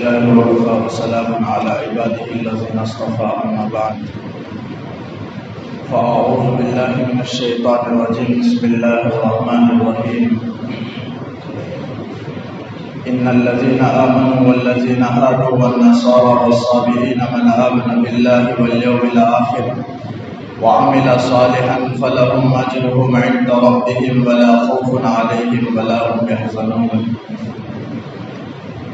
لله وكفى وسلام على عباده الذين اصطفى أما بعد فأعوذ بالله من الشيطان الرجيم بسم الله الرحمن الرحيم إن الذين آمنوا والذين هادوا والنصارى والصابئين من آمن بالله واليوم الآخر وعمل صالحا فلهم أجرهم عند ربهم ولا خوف عليهم ولا هم يحزنون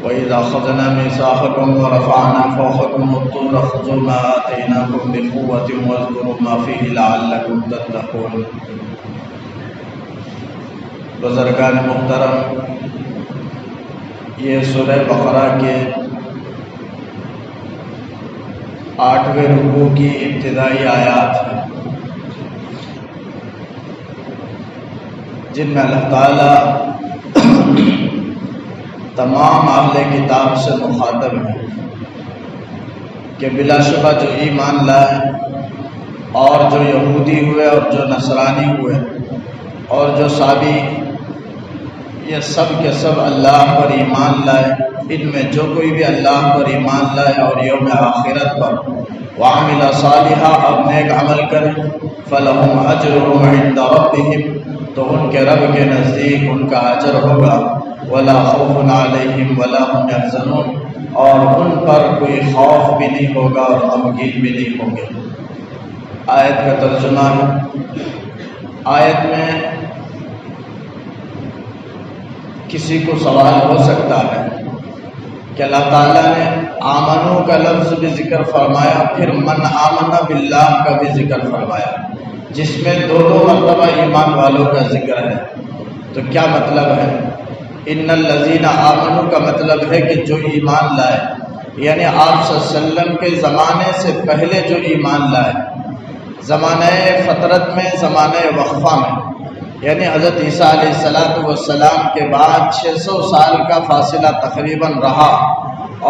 وإذا أخذنا ميثاقكم ورفعنا فوقكم الطور خذوا ما آتيناكم بقوة واذكروا ما فيه لعلكم تتقون. بزرگان محترم، یہ سورہ بقرہ کے 8ویں رکوع کی ابتدائی آیات ہیں جن میں اللہ تعالیٰ تمام اہل کتاب سے مخاطب ہے کہ بلا شبہ جو ایمان لائے اور جو یہودی ہوئے اور جو نصرانی ہوئے اور جو صابی، یہ سب کے سب اللہ پر ایمان لائے. ان میں جو کوئی بھی اللہ پر ایمان لائے اور یوم آخرت پر وعمل صالحا اور نیک عمل کرے فلہم اجرہم عند ربہم، تو ان کے رب کے نزدیک ان کا اجر ہوگا. ولا خوف علیہم ولا هم يحزنون، اور ان پر کوئی خوف بھی نہیں ہوگا اور غمگین بھی نہیں ہوں گے. آیت کا ترجمہ ہے. آیت میں کسی کو سوال ہو سکتا ہے کہ اللہ تعالیٰ نے آمنو کا لفظ بھی ذکر فرمایا، پھر من آمن باللہ کا بھی ذکر فرمایا، جس میں دونوں مرتبہ ایمان والوں کا ذکر ہے. تو کیا مطلب ہے؟ ان الذین آمنو کا مطلب ہے کہ جو ایمان لائے، یعنی آپ صلی اللہ علیہ وسلم کے زمانے سے پہلے جو ایمان لائے، زمانہ فطرت میں، زمانہ وقفہ میں، یعنی حضرت عیسیٰ علیہ السلام کے بعد 600 سال کا فاصلہ تقریباً رہا،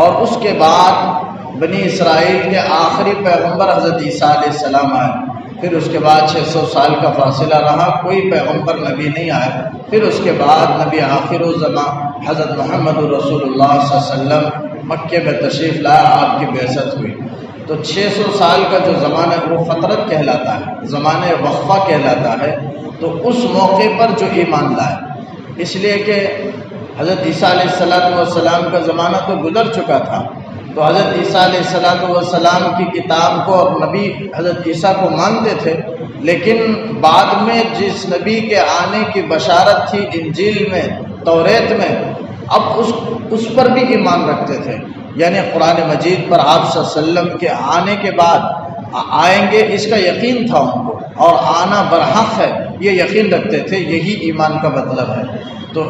اور اس کے بعد بنی اسرائیل کے آخری پیغمبر حضرت عیسیٰ علیہ السلام آئے. پھر اس کے بعد 600 سال کا فاصلہ رہا، کوئی پیغمبر نبی نہیں آئے. پھر اس کے بعد نبی آخر الزمان حضرت محمد رسول اللہ صلی اللہ علیہ وسلم مکے میں تشریف لایا، آپ کی بعثت ہوئی. تو 600 سال کا جو زمانہ وہ فطرت کہلاتا ہے، زمانہ وقفہ کہلاتا ہے. تو اس موقع پر جو ایمان لائے، اس لیے کہ حضرت عیسیٰ علیہ السلام کا زمانہ تو گزر چکا تھا، تو حضرت عیسیٰ علیہ السلام کی کتاب کو اور نبی حضرت عیسیٰ کو مانتے تھے، لیکن بعد میں جس نبی کے آنے کی بشارت تھی انجیل میں، توریت میں، اب اس پر بھی ایمان رکھتے تھے. یعنی قرآن مجید پر آپ صلی اللہ علیہ وسلم کے آنے کے بعد آئیں گے، اس کا یقین تھا ان کو، اور آنا برحق ہے یہ یقین رکھتے تھے. یہی ایمان کا مطلب ہے. تو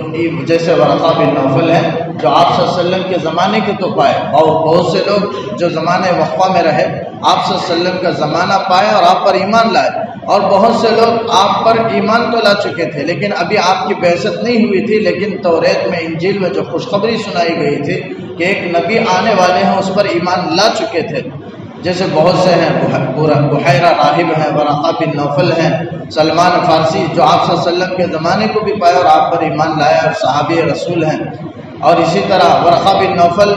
جیسے ورقہ بن نوفل ہیں جو آپ صلی اللہ علیہ وسلم کے زمانے کے تو پائے، اور بہت سے لوگ جو زمانے وقفہ میں رہے آپ صلی اللہ علیہ وسلم کا زمانہ پائے اور آپ پر ایمان لائے. اور بہت سے لوگ آپ پر ایمان تو لا چکے تھے لیکن ابھی آپ کی بعثت نہیں ہوئی تھی، لیکن توریت میں، انجیل میں جو خوشخبری سنائی گئی تھی کہ ایک نبی آنے والے ہیں، اس پر ایمان لا چکے تھے. جیسے بہت سے ہیں، بحیرہ راہب ہیں، ورقہ بن نوفل ہیں، سلمان فارسی جو آپ صلی اللہ علیہ وسلم کے زمانے کو بھی پائے اور آپ پر ایمان لائے اور صحابی رسول ہیں. اور اسی طرح ورقہ بن نوفل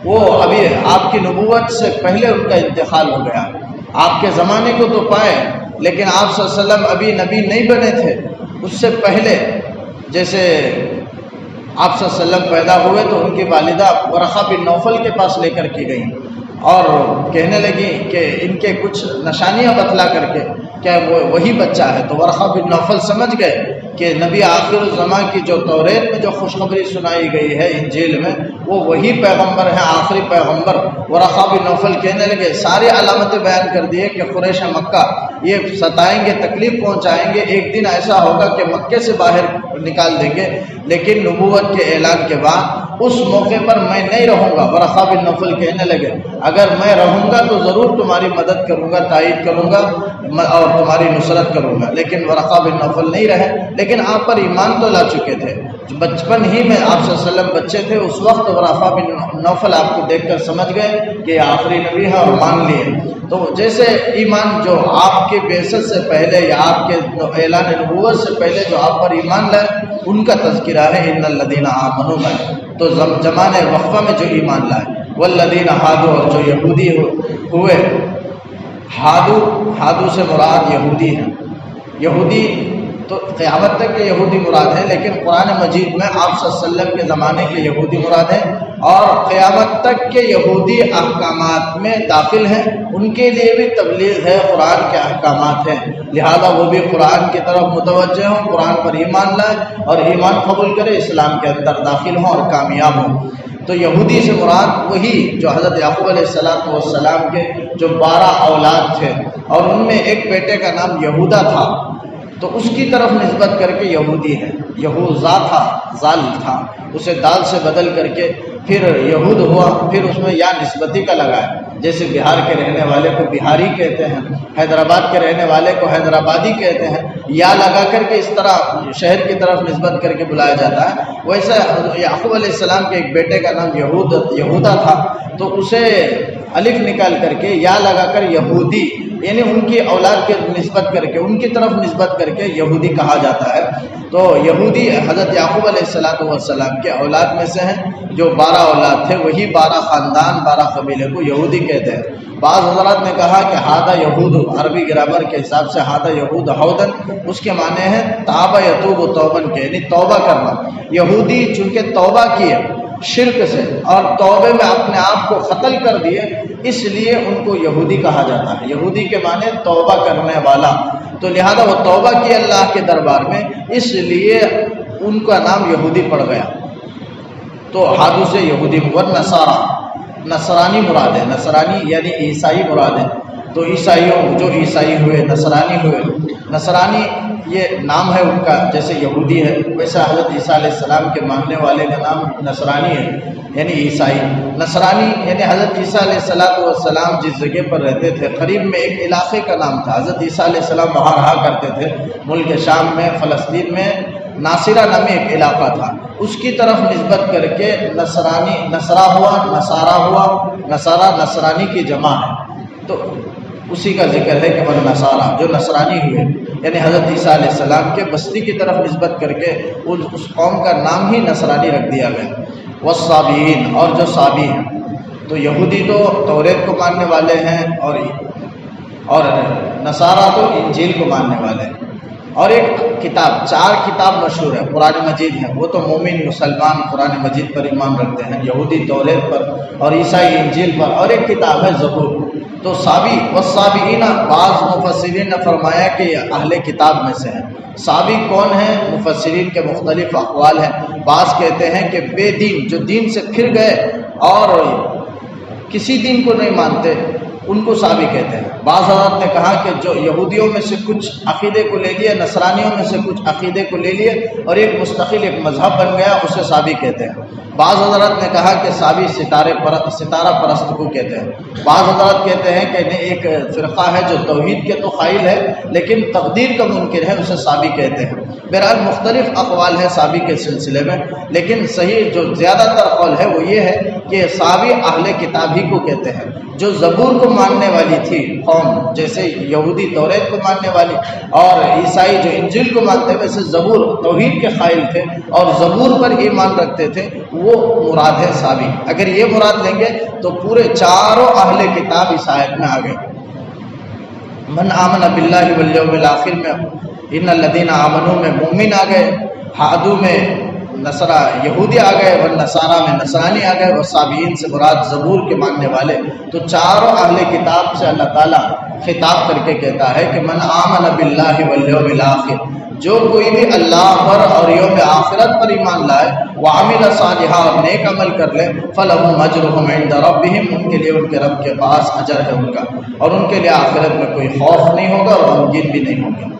وہ ابھی آپ کی نبوت سے پہلے ان کا انتقال ہو گیا. آپ کے زمانے کو تو پائے لیکن آپ صلی اللہ علیہ وسلم ابھی نبی نہیں بنے تھے. اس سے پہلے جیسے آپ صلی اللہ علیہ وسلم پیدا ہوئے تو ان کی والدہ ورقہ بن نوفل کے پاس لے کر کی گئیں اور کہنے لگی کہ ان کے کچھ نشانیاں بتلا کر کے کیا وہ وہی بچہ ہے. تو ورقہ بن نوفل سمجھ گئے کہ نبی آخر الزمان کی جو توریت میں جو خوشخبری سنائی گئی ہے انجیل میں، وہ وہی پیغمبر ہیں، آخری پیغمبر. ورقہ بن نوفل کہنے لگے، ساری علامتیں بیان کر دیے کہ قریش مکہ یہ ستائیں گے، تکلیف پہنچائیں گے، ایک دن ایسا ہوگا کہ مکے سے باہر نکال دیں گے، لیکن نبوت کے اعلان کے بعد اس موقع پر میں نہیں رہوں گا. ورقہ بن نوفل کہنے لگے، اگر میں رہوں گا تو ضرور تمہاری مدد کروں گا، تائید کروں گا اور تمہاری نصرت کروں گا. لیکن ورقہ بن نوفل نہیں رہے، لیکن آپ پر ایمان تو لا چکے تھے. بچپن ہی میں آپ صلی اللہ علیہ وسلم بچے تھے، اس وقت ورقہ بن نوفل آپ کو دیکھ کر سمجھ گئے کہ یہ آخری نبی ہے اور مان لیے. تو جیسے ایمان جو آپ کے بعثت سے پہلے یا آپ کے اعلان نبوت سے پہلے جو آپ پر ایمان لائے ان کا تذکرہ ہے ان الذین آمنوا. تو زمانے وقفہ میں جو ایمان لائے، والذین ہادو، اور جو یہودی ہوئے، ہادو سے مراد یہودی ہیں، یہودی تو قیامت تک کے یہودی مراد ہے، لیکن قرآن مجید میں آپ صلی اللہ علیہ وسلم کے زمانے کے یہودی مراد ہیں، اور قیامت تک کے یہودی احکامات میں داخل ہیں، ان کے لیے بھی تبلیغ ہے، قرآن کے احکامات ہیں، لہذا وہ بھی قرآن کی طرف متوجہ ہوں، قرآن پر ایمان لائیں اور ایمان قبول کرے، اسلام کے اندر داخل ہوں اور کامیاب ہوں۔ تو یہودی سے مراد وہی جو حضرت یعقوب علیہ السلام کے جو 12 اولاد تھے، اور ان میں ایک بیٹے کا نام یہودا تھا، تو اس کی طرف نسبت کر کے یہودی ہے۔ یہوذا تھا، زال تھا، اسے دال سے بدل کر کے پھر یہود ہوا، پھر اس میں یا نسبتی کا لگایا، جیسے بہار کے رہنے والے کو بہاری کہتے ہیں، حیدرآباد کے رہنے والے کو حیدرآبادی کہتے ہیں، یا لگا کر کے اس طرح شہر کی طرف نسبت کر کے بلایا جاتا ہے۔ ویسے یعقوب علیہ السلام کے ایک بیٹے کا نام یہودا تھا، تو اسے الف نکال کر کے یا لگا کر یہودی، یعنی ان کی اولاد کے نسبت کر کے، ان کی طرف نسبت کر کے یہودی کہا جاتا ہے۔ تو یہودی حضرت یعقوب علیہ السلام کے اولاد میں سے ہیں، جو 12 اولاد تھے، وہی 12 خاندان، 12 قبیلے کو یہودی کہتے ہیں۔ بعض حضرات نے کہا کہ ہادہ یہود، عربی گرامر کے حساب سے ہادہ یہود ہودن، اس کے معنی ہے تاب یتوب توبن کے، یعنی توبہ کرنا۔ یہودی چونکہ توبہ کیے شرک سے اور توبے میں اپنے آپ کو قتل کر دیے، اس لیے ان کو یہودی کہا جاتا ہے۔ یہودی کے معنی توبہ کرنے والا، تو لہذا وہ توبہ کی اللہ کے دربار میں، اس لیے ان کا نام یہودی پڑ گیا۔ تو ہادو سے یہودی، والنصارى، نصرانی مراد ہے، نصرانی یعنی عیسائی مراد ہے۔ تو عیسائیوں جو عیسائی ہوئے، نصرانی ہوئے، نصرانی یہ نام ہے ان کا، جیسے یہودی ہے ویسا حضرت عیسیٰ علیہ السلام کے ماننے والے کا نام نصرانی ہے، یعنی عیسائی۔ نصرانی یعنی حضرت عیسیٰ علیہ السلام جس جگہ پر رہتے تھے، قریب میں ایک علاقے کا نام تھا، حضرت عیسیٰ علیہ السلام وہاں رہا کرتے تھے، ملک شام میں، فلسطین میں ناصرہ نامی ایک علاقہ تھا، اس کی طرف نسبت کر کے نصرانی، نصرہ ہوا، نصارہ ہوا، نصارہ نصرانی کی جمع ہے، تو اسی کا ذکر ہے کہ من نصارہ، جو نصرانی ہوئے، یعنی حضرت عیسیٰ علیہ السلام کے بستی کی طرف نسبت کر کے اس قوم کا نام ہی نصرانی رکھ دیا گیا۔ والصابئین، اور جو صابی ہیں، تو یہودی تو توریت کو ماننے والے ہیں، اور نصارہ تو انجیل کو ماننے والے ہیں۔ اور ایک کتاب، 4 کتاب مشہور ہے، قرآن مجید ہے، وہ تو مومن مسلمان قرآن مجید پر ایمان رکھتے ہیں، یہودی توریت پر اور عیسائی انجیل پر، اور ایک کتاب ہے زبور۔ تو صابی والصابئین، بعض مفسرین نے فرمایا کہ یہ اہل کتاب میں سے ہیں۔ صابی کون ہیں؟ مفسرین کے مختلف اقوال ہیں، بعض کہتے ہیں کہ بے دین، جو دین سے پھر گئے اور کسی دین کو نہیں مانتے، ان کو صابی کہتے ہیں۔ بعض حضرات نے کہا کہ جو یہودیوں میں سے کچھ عقیدے کو لے لیے، نصرانیوں میں سے کچھ عقیدے کو لے لیے اور ایک مستقل ایک مذہب بن گیا، اسے صابی کہتے ہیں۔ بعض حضرات نے کہا کہ صابی ستارہ پرست کو کہتے ہیں۔ بعض حضرات کہتے ہیں کہ ایک فرقہ ہے جو توحید کے تو قائل ہے لیکن تقدیر کا منکر ہے، اسے صابی کہتے ہیں۔ بہرحال مختلف اقوال ہیں صابی کے سلسلے میں، لیکن صحیح جو زیادہ تر قول ہے وہ یہ ہے کہ صابی اہل کتاب ہی کو کہتے ہیں، جو زبور کو ماننے والی تھی قوم، جیسے یہودی توریت کو ماننے والی اور عیسائی جو انجیل کو مانتے، ویسے زبور توحید کے قائل تھے اور زبور پر ایمان رکھتے تھے، وہ مراد ہے صابی۔ اگر یہ مراد لیں گے تو پورے 4 اہل کتاب اس آیت میں آ گئے۔ من آمن باللہ والیوم الآخر میں ان الذین آمنوا میں مومن آ گئے، ہادو میں نصرہ یہودی آ گئے، والنصارہ میں نصرانی آ گئے، والصابئین سے مراد زبور کے ماننے والے۔ تو 4 اہل کتاب سے اللہ تعالیٰ خطاب کر کے کہتا ہے کہ من آمن باللہ والیوم الآخر، جو کوئی بھی اللہ پر اور یوم آخرت پر ایمان لائے، وعمل صالحا، اور نیک عمل کر لے، فلہم اجرہم عند ربہم، ان کے لیے ان کے رب کے پاس اجر ہے ان کا، اور ان کے لیے آخرت میں کوئی خوف نہیں ہوگا اور غمگین بھی نہیں ہوگا۔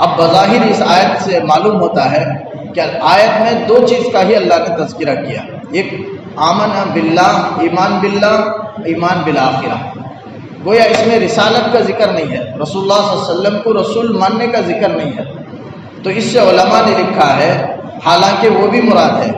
اب بظاہر اس آیت سے معلوم ہوتا ہے کہ آیت میں 2 چیز کا ہی اللہ نے تذکرہ کیا، ایک آمن باللہ، ایمان باللہ، ایمان بالآخرہ۔ گویا اس میں رسالت کا ذکر نہیں ہے، رسول اللہ صلی اللہ علیہ وسلم کو رسول ماننے کا ذکر نہیں ہے، تو اس سے علماء نے لکھا ہے، حالانکہ وہ بھی مراد ہے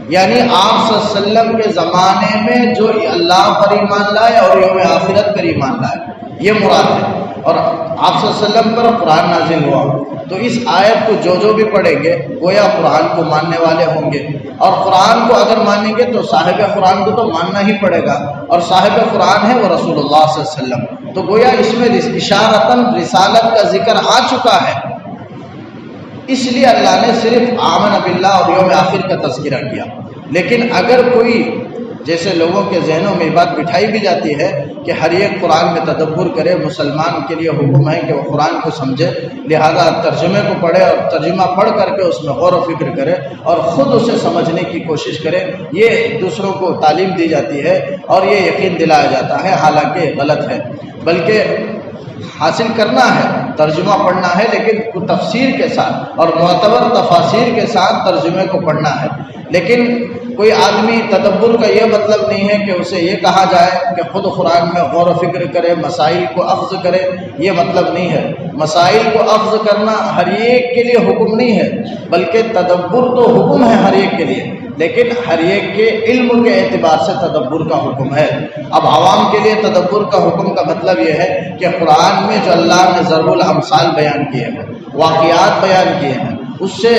یعنی آپ صلی اللہ علیہ وسلم کے زمانے میں جو اللہ پر ایمان لائے اور یوم آخرت پر ایمان لائے، یہ مراد ہے۔ اور آپ صلی اللہ علیہ وسلم پر قرآن نازل ہوا، تو اس آیت کو جو بھی پڑھیں گے گویا قرآن کو ماننے والے ہوں گے، اور قرآن کو اگر مانیں گے تو صاحب قرآن کو تو ماننا ہی پڑے گا، اور صاحب قرآن ہے وہ رسول اللہ صلی اللہ علیہ وسلم، تو گویا اس میں اشارتاً رسالت کا ذکر آ چکا ہے۔ اس لیے اللہ نے صرف آمن باللہ اور یوم آخر کا تذکرہ کیا۔ لیکن اگر کوئی جیسے لوگوں کے ذہنوں میں بات بٹھائی بھی جاتی ہے کہ ہر ایک قرآن میں تدبر کرے، مسلمان کے لیے حکم ہے کہ وہ قرآن کو سمجھے، لہذا ترجمے کو پڑھے اور ترجمہ پڑھ کر کے اس میں غور و فکر کرے اور خود اسے سمجھنے کی کوشش کرے، یہ دوسروں کو تعلیم دی جاتی ہے اور یہ یقین دلایا جاتا ہے، حالانکہ غلط ہے۔ بلکہ حاصل کرنا ہے، ترجمہ پڑھنا ہے، لیکن تفسیر کے ساتھ اور معتبر تفاسیر کے ساتھ ترجمے کو پڑھنا ہے۔ لیکن کوئی آدمی تدبر کا یہ مطلب نہیں ہے کہ اسے یہ کہا جائے کہ خود قرآن میں غور و فکر کرے، مسائل کو اخذ کرے، یہ مطلب نہیں ہے۔ مسائل کو اخذ کرنا ہر ایک کے لیے حکم نہیں ہے، بلکہ تدبر تو حکم ہے ہر ایک کے لیے، لیکن ہر ایک کے علم کے اعتبار سے تدبر کا حکم ہے۔ اب عوام کے لیے تدبر کا حکم کا مطلب یہ ہے کہ قرآن میں جو اللہ نے ضرب الامثال بیان کیے ہیں، واقعات بیان کیے ہیں، اس سے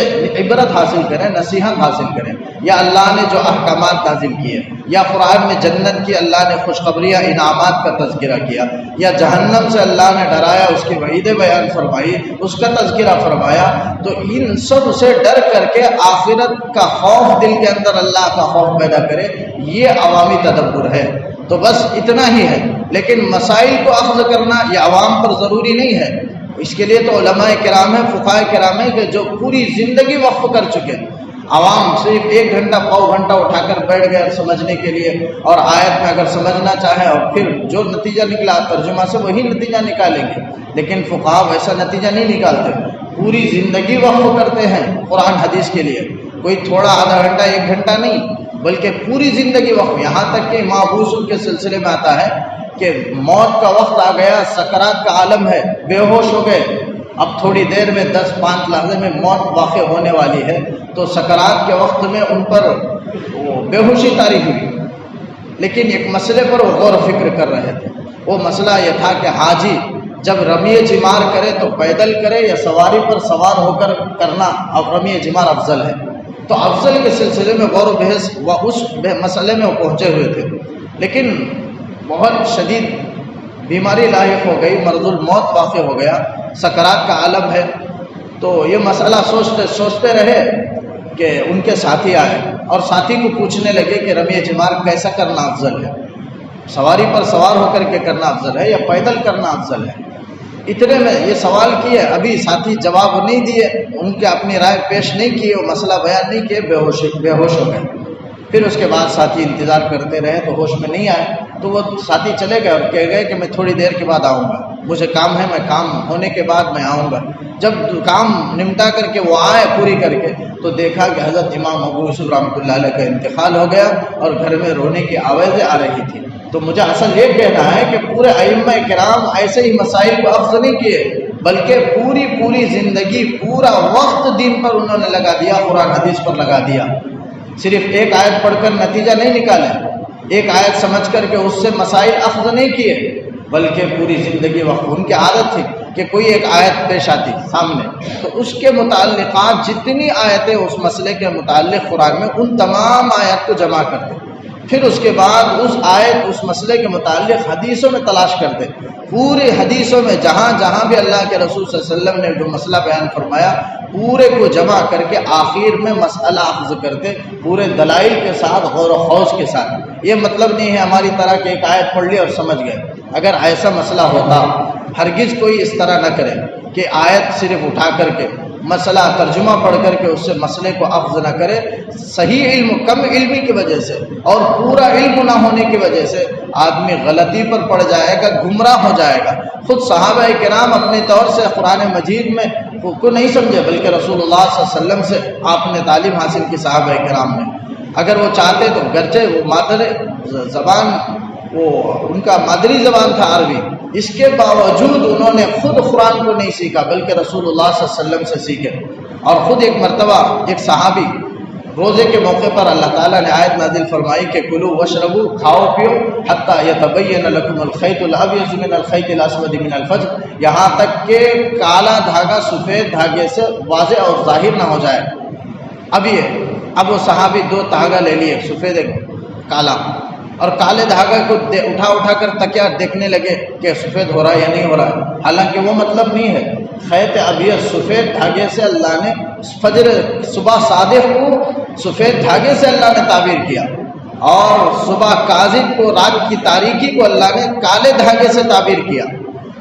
عبرت حاصل کریں، نصیحت حاصل کریں، یا اللہ نے جو احکامات نازل کیے، یا قرآن میں جنت کی اللہ نے خوشخبریاں انعامات کا تذکرہ کیا، یا جہنم سے اللہ نے ڈرایا، اس کی وعیدیں بیان فرمائی، اس کا تذکرہ فرمایا، تو ان سب سے ڈر کر کے آخرت کا خوف دل کے اندر اللہ کا خوف پیدا کرے، یہ عوامی تدبر ہے۔ تو بس اتنا ہی ہے، لیکن مسائل کو اخذ کرنا یہ عوام پر ضروری نہیں ہے۔ اس کے لیے تو علماء کرام ہیں، فقہاء کرام ہیں کہ جو پوری زندگی وقف کر چکے۔ عوام صرف 1 گھنٹہ پاؤ گھنٹہ اٹھا کر بیٹھ گئے سمجھنے کے لیے، اور آیت میں اگر سمجھنا چاہے اور پھر جو نتیجہ نکلا ترجمہ سے وہی نتیجہ نکالیں گے، لیکن فقہاء ویسا نتیجہ نہیں نکالتے، پوری زندگی وقف کرتے ہیں قرآن حدیث کے لیے، کوئی تھوڑا آدھا گھنٹہ 1 گھنٹہ نہیں، بلکہ پوری زندگی وقف۔ یہاں تک کہ محفوظ کے سلسلے میں آتا ہے کہ موت کا وقت آ گیا، سکرات کا عالم ہے، بے ہوش ہو گئے، اب تھوڑی دیر میں 10-5 لحظے میں موت واقع ہونے والی ہے، تو سکرات کے وقت میں ان پر بے ہوشی طاری ہوئی، لیکن ایک مسئلے پر وہ غور و فکر کر رہے تھے۔ وہ مسئلہ یہ تھا کہ حاجی جب رمی جمار کرے تو پیدل کرے یا سواری پر سوار ہو کر کرنا، اب رمی جمار افضل ہے، تو افضل کے سلسلے میں غور و بحث و اس مسئلے میں وہ پہنچے ہوئے تھے، لیکن بہت شدید بیماری لاحق ہو گئی، مرض الموت واقع ہو گیا، سکرات کا عالم ہے، تو یہ مسئلہ سوچتے رہے کہ ان کے ساتھی آئے اور ساتھی کو پوچھنے لگے کہ رمی جمار کیسا کرنا افضل ہے، سواری پر سوار ہو کر کے کرنا افضل ہے یا پیدل کرنا افضل ہے؟ اتنے میں یہ سوال کیے، ابھی ساتھی جواب نہیں دیے، ان کے اپنی رائے پیش نہیں کیے، وہ مسئلہ بیان نہیں کیے، بے ہوش ہو گئے۔ پھر اس کے بعد ساتھی انتظار کرتے رہے تو ہوش میں نہیں آئے، تو وہ ساتھی چلے گئے اور کہہ گئے کہ میں تھوڑی دیر کے بعد آؤں گا، مجھے کام ہے، میں کام ہونے کے بعد میں آؤں گا۔ جب کام نمٹا کر کے وہ آئے پوری کر کے، تو دیکھا کہ حضرت امام ابو یوسف رحمۃ اللہ علیہ کا انتقال ہو گیا اور گھر میں رونے کی آوازیں آ رہی تھی۔ تو مجھے اصل یہ کہنا ہے کہ پورے ائمہ کرام ایسے ہی مسائل کو اخذ نہیں کیے، بلکہ پوری زندگی، پورا وقت دین پر انہوں نے لگا دیا، قرآن حدیث پر لگا دیا۔ صرف ایک آیت پڑھ کر نتیجہ نہیں نکالے، ایک آیت سمجھ کر کے اس سے مسائل اخذ نہیں کیے، بلکہ پوری زندگی وقت۔ ان کی عادت تھی کہ کوئی ایک آیت پیش آتی سامنے تو اس کے متعلقات جتنی آیتیں اس مسئلے کے متعلق قرآن میں، ان تمام آیات کو جمع کرتے، پھر اس کے بعد اس آیت اس مسئلے کے متعلق حدیثوں میں تلاش کرتے، پورے حدیثوں میں جہاں جہاں بھی اللہ کے رسول صلی اللہ علیہ وسلم نے جو مسئلہ بیان فرمایا، پورے کو جمع کر کے آخر میں مسئلہ اخذ کرتے، پورے دلائل کے ساتھ، غور و خوض کے ساتھ۔ یہ مطلب نہیں ہے ہماری طرح کہ ایک آیت پڑھ لی اور سمجھ گئے۔ اگر ایسا مسئلہ ہوتا، ہرگز کوئی اس طرح نہ کرے کہ آیت صرف اٹھا کر کے مسئلہ ترجمہ پڑھ کر کے اس سے مسئلے کو اخذ نہ کرے۔ صحیح علم، کم علمی کی وجہ سے اور پورا علم نہ ہونے کی وجہ سے آدمی غلطی پر پڑ جائے گا، گمراہ ہو جائے گا۔ خود صحابہ کرام اپنے طور سے قرآن مجید میں کو نہیں سمجھے، بلکہ رسول اللہ صلی اللہ علیہ وسلم سے آپ نے تعلیم حاصل کی صحابہ کرام نے۔ اگر وہ چاہتے تو گرچہ وہ مادر زبان، وہ ان کا مادری زبان تھا عربی، اس کے باوجود انہوں نے خود قرآن کو نہیں سیکھا، بلکہ رسول اللہ صلی اللہ علیہ وسلم سے سیکھے۔ اور خود ایک مرتبہ ایک صحابی روزے کے موقع پر اللہ تعالیٰ نے آیت نازل فرمائی کہ کلو وشربو، کھاؤ پیو، حتی یتبین لکم الخیط الابیض من الخیط الاسود من الفجر، یہاں تک کہ کالا دھاگا سفید دھاگے سے واضح اور ظاہر نہ ہو جائے۔ اب وہ صحابی دو دھاگا لے لیے، سفید ایک کالا، اور کالے دھاگا کو اٹھا کر تکیا دیکھنے لگے کہ سفید ہو رہا ہے یا نہیں ہو رہا ہے، حالانکہ وہ مطلب نہیں ہے۔ خیط ابیض سفید دھاگے سے اللہ نے فجر صبح صادق کو سفید دھاگے سے اللہ نے تعبیر کیا، اور صبح کاذب کو، رات کی تاریکی کو اللہ نے کالے دھاگے سے تعبیر کیا،